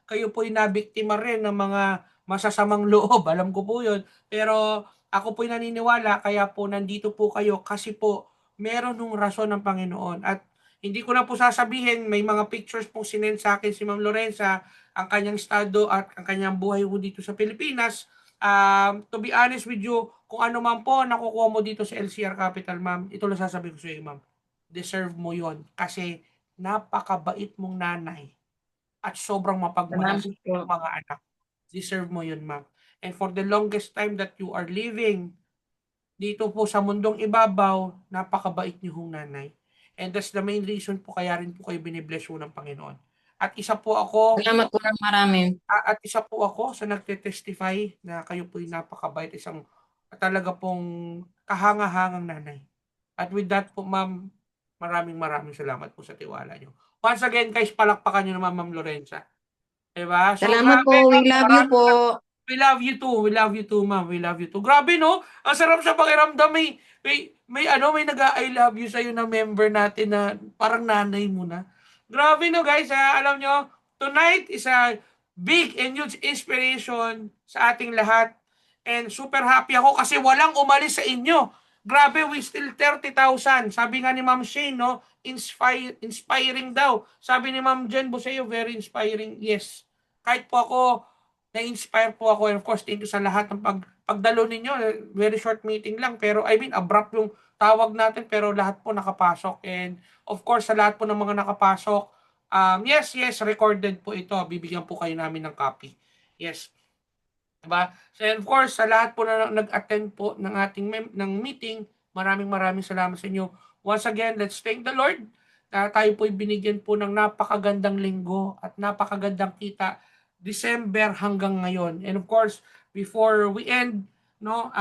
kayo po'y nabiktima rin ng mga masasamang loob. Alam ko po yun. Pero ako po'y naniniwala, kaya po nandito po kayo kasi po meron ng rason ng Panginoon. At hindi ko na po sasabihin, may mga pictures pong sinend sa akin si Ma'am Lorenza, ang kanyang estado at ang kanyang buhay po dito sa Pilipinas. To be honest with you, kung ano man po nakukuha mo dito sa LCR Capital, ma'am, ito lang sasabihin ko sa iyo, ma'am. Deserve mo yon kasi napakabait mong nanay at sobrang mapagmahal Salamat sa po. iyong mga anak. Deserve mo yun, ma'am. And for the longest time that you are living dito po sa mundong ibabaw, napakabait niyo hong nanay. And that's the main reason po kaya rin po kayo binibless po ng Panginoon. At isa po ako Salamat po ng marami. at isa po ako sa nagte-testify na kayo po'y napakabait, isang talaga pong kahanga-hangang nanay. At with that po, ma'am, maraming salamat po sa tiwala niyo. Once again, guys, palakpakan niyo naman, Ma'am Lorenza. Diba? So, Salamat grabe, po. We ma'am. love you po. We love you too. We love you too, ma'am. We love you too. Grabe, no? Ang sarap sa pakiramdam. May nag-I love you sa'yo na member natin na parang nanay mo na. Grabe, no, guys. Alam nyo, tonight is a big and huge inspiration sa ating lahat. And super happy ako kasi walang umalis sa inyo. Grabe, we still 30,000. Sabi nga ni Ma'am Shane, no? Inspiring daw. Sabi ni Ma'am Jen Buseo, very inspiring. Yes. Kahit po ako, na-inspire po ako, and of course, thank you sa lahat ng pagdalo ninyo. Very short meeting lang, pero I mean, abrupt yung tawag natin, pero lahat po nakapasok. And of course, sa lahat po ng mga nakapasok, yes, recorded po ito. Bibigyan po kayo namin ng copy. Yes. Diba? So, and of course, sa lahat po na nag-attend po ng ating ng meeting, maraming salamat sa inyo. Once again, let's thank the Lord. Tayo po'y binigyan po ng napakagandang linggo at napakagandang kita December hanggang ngayon. And of course, before we end, no,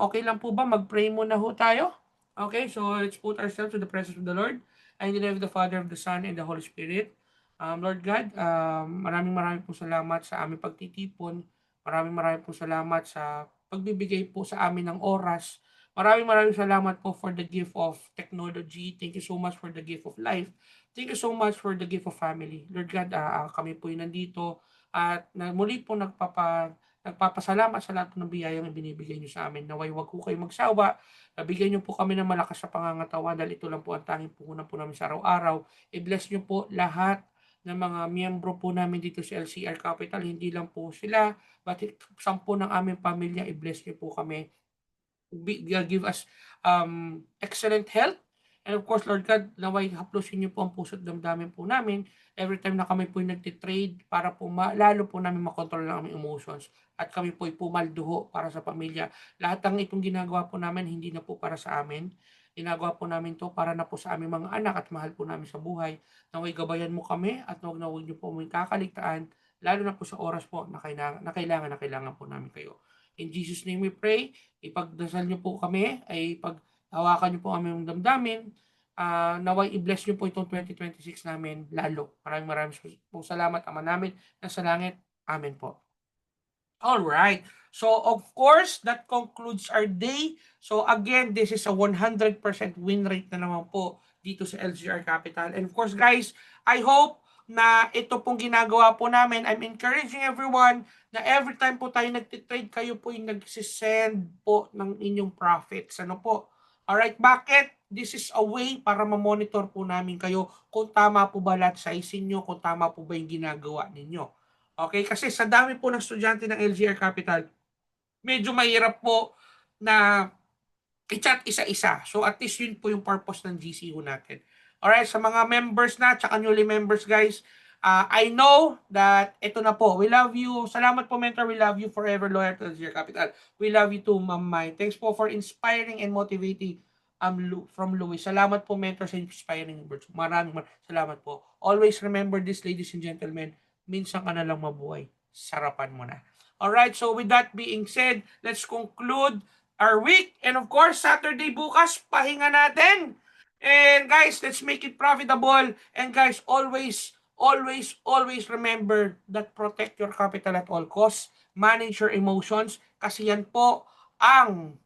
okay lang po ba mag-pray muna ho tayo? Okay, so let's put ourselves to the presence of the Lord. And in the name of the Father, of the Son, and the Holy Spirit. Lord God, maraming po salamat sa aming pagtitipon. Maraming po salamat sa pagbibigay po sa amin ng oras. Maraming salamat po for the gift of technology. Thank you so much for the gift of life. Thank you so much for the gift of family. Lord God, kami po nandito at muli po nagpapasalamat sa lahat ng biyayang ibinibigay niyo sa amin. Naway wag po kayo magsawa. Bigyan niyo po kami ng malakas sa pangangatawan dahil ito lang po ang tanging puhunan po namin sa araw-araw. I-bless niyo po lahat ng mga miyembro po namin dito sa LCR Capital. Hindi lang po sila, but 10 ng aming pamilya, i-bless niyo po kami. Give us excellent health. And of course, Lord God, naway haplusin niyo po ang puso't damdamin po namin every time na kami po nagtitrade para po lalo po namin makontrol ang aming emotions at kami po pumalduho para sa pamilya. Lahat ng itong ginagawa po namin hindi na po para sa amin. Ginagawa po namin to para na po sa aming mga anak at mahal po namin sa buhay. Naway gabayan mo kami at huwag niyo po aming kakaligtaan, lalo na po sa oras po na kailangan po namin kayo. In Jesus' name we pray. Ipagdasal niyo po kami, ay paghawakan niyo po aming damdamin. Naway i-bless niyo po itong 2026 namin lalo. Maraming po salamat, Ama namin na sa langit. Amen po. All right. So of course, that concludes our day. So again, this is a 100% win rate na naman po dito sa LCR Capital. And of course, guys, I hope na ito pong ginagawa po namin. I'm encouraging everyone na every time po tayo nagtitrade, kayo po yung nagsisend po ng inyong profits. Ano po? Alright, bakit? this is a way para ma-monitor po namin kayo kung tama po ba lahat sizing nyo, kung tama po ba yung ginagawa ninyo. Okay? Kasi sa dami po ng estudyante ng LGR Capital, medyo mahirap po na i-chat isa-isa. So at least yun po yung purpose ng GCU natin. Alright, sa mga members na, tsaka newly members guys, I know that ito na po. We love you. Salamat po, mentor. We love you forever, loyal to LGR Capital. We love you too, Ma'am Mai. Thanks po for inspiring and motivating from Louis. Salamat po, mentor, sa inspiring words. Maraming salamat po. Always remember this, ladies and gentlemen. Minsan ka na lang mabuhay. Sarapan mo na. Alright, so with that being said, let's conclude our week. And of course, Saturday bukas, pahinga natin. And guys, let's make it profitable. And guys, always remember that protect your capital at all costs. Manage your emotions. Kasi yan po ang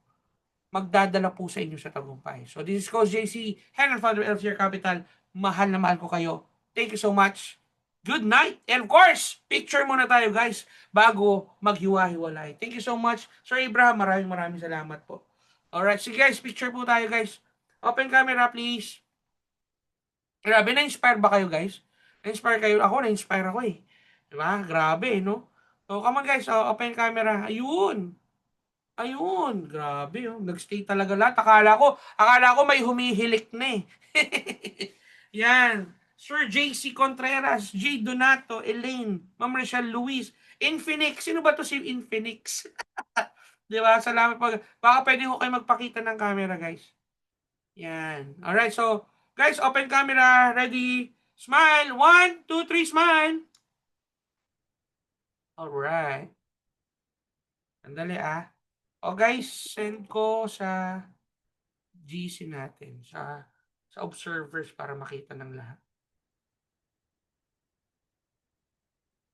magdadala po sa inyo sa tagumpay. So this is Coach JC, head and founder of LGR Capital. Mahal na mahal ko kayo. Thank you so much. Good night. And of course, picture muna tayo guys bago maghiwa-hiwalay. Thank you so much. Sir Abraham, maraming salamat po. Alright, so guys, picture po tayo guys. Open camera please. Grabe, na-inspire ba kayo guys? Na-inspire kayo? Ako, na-inspire ako eh. Diba? Grabe, no? So, come on guys, open camera. Ayun. Grabe, oh. Nag-stay talaga lahat. Akala ko may humihilik na eh. Yan. Sir JC Contreras, J. Donato, Elaine, Ma'am Rachel Luis, Infinix. Sino ba to si Infinix? Diba? Salamat po. Baka pwede ko kayo magpakita ng camera, guys. Yan. Alright, so, guys, open camera. Ready? Smile. 1, 2, 3, smile. Alright. Andali O guys, send ko sa GC natin, sa observers para makita ng lahat.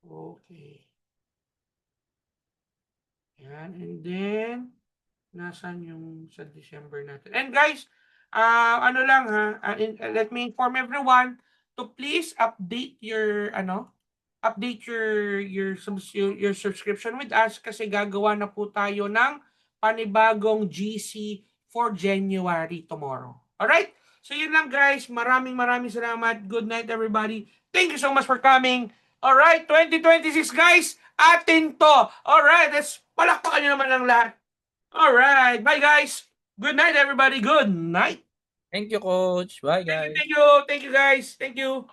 Okay. Yan, and then nasaan yung sa December natin? And guys, ano lang let me inform everyone to please update your your subscription with us kasi gagawa na po tayo ng panibagong GC for January tomorrow. Alright? So yun lang guys. Maraming salamat. Good night everybody. Thank you so much for coming. Alright, 2026 guys. Atin to. Alright, let's palakpakan nyo naman ng lahat. Alright, bye guys. Good night everybody. Good night. Thank you, Coach. Bye, guys. Thank you guys. Thank you.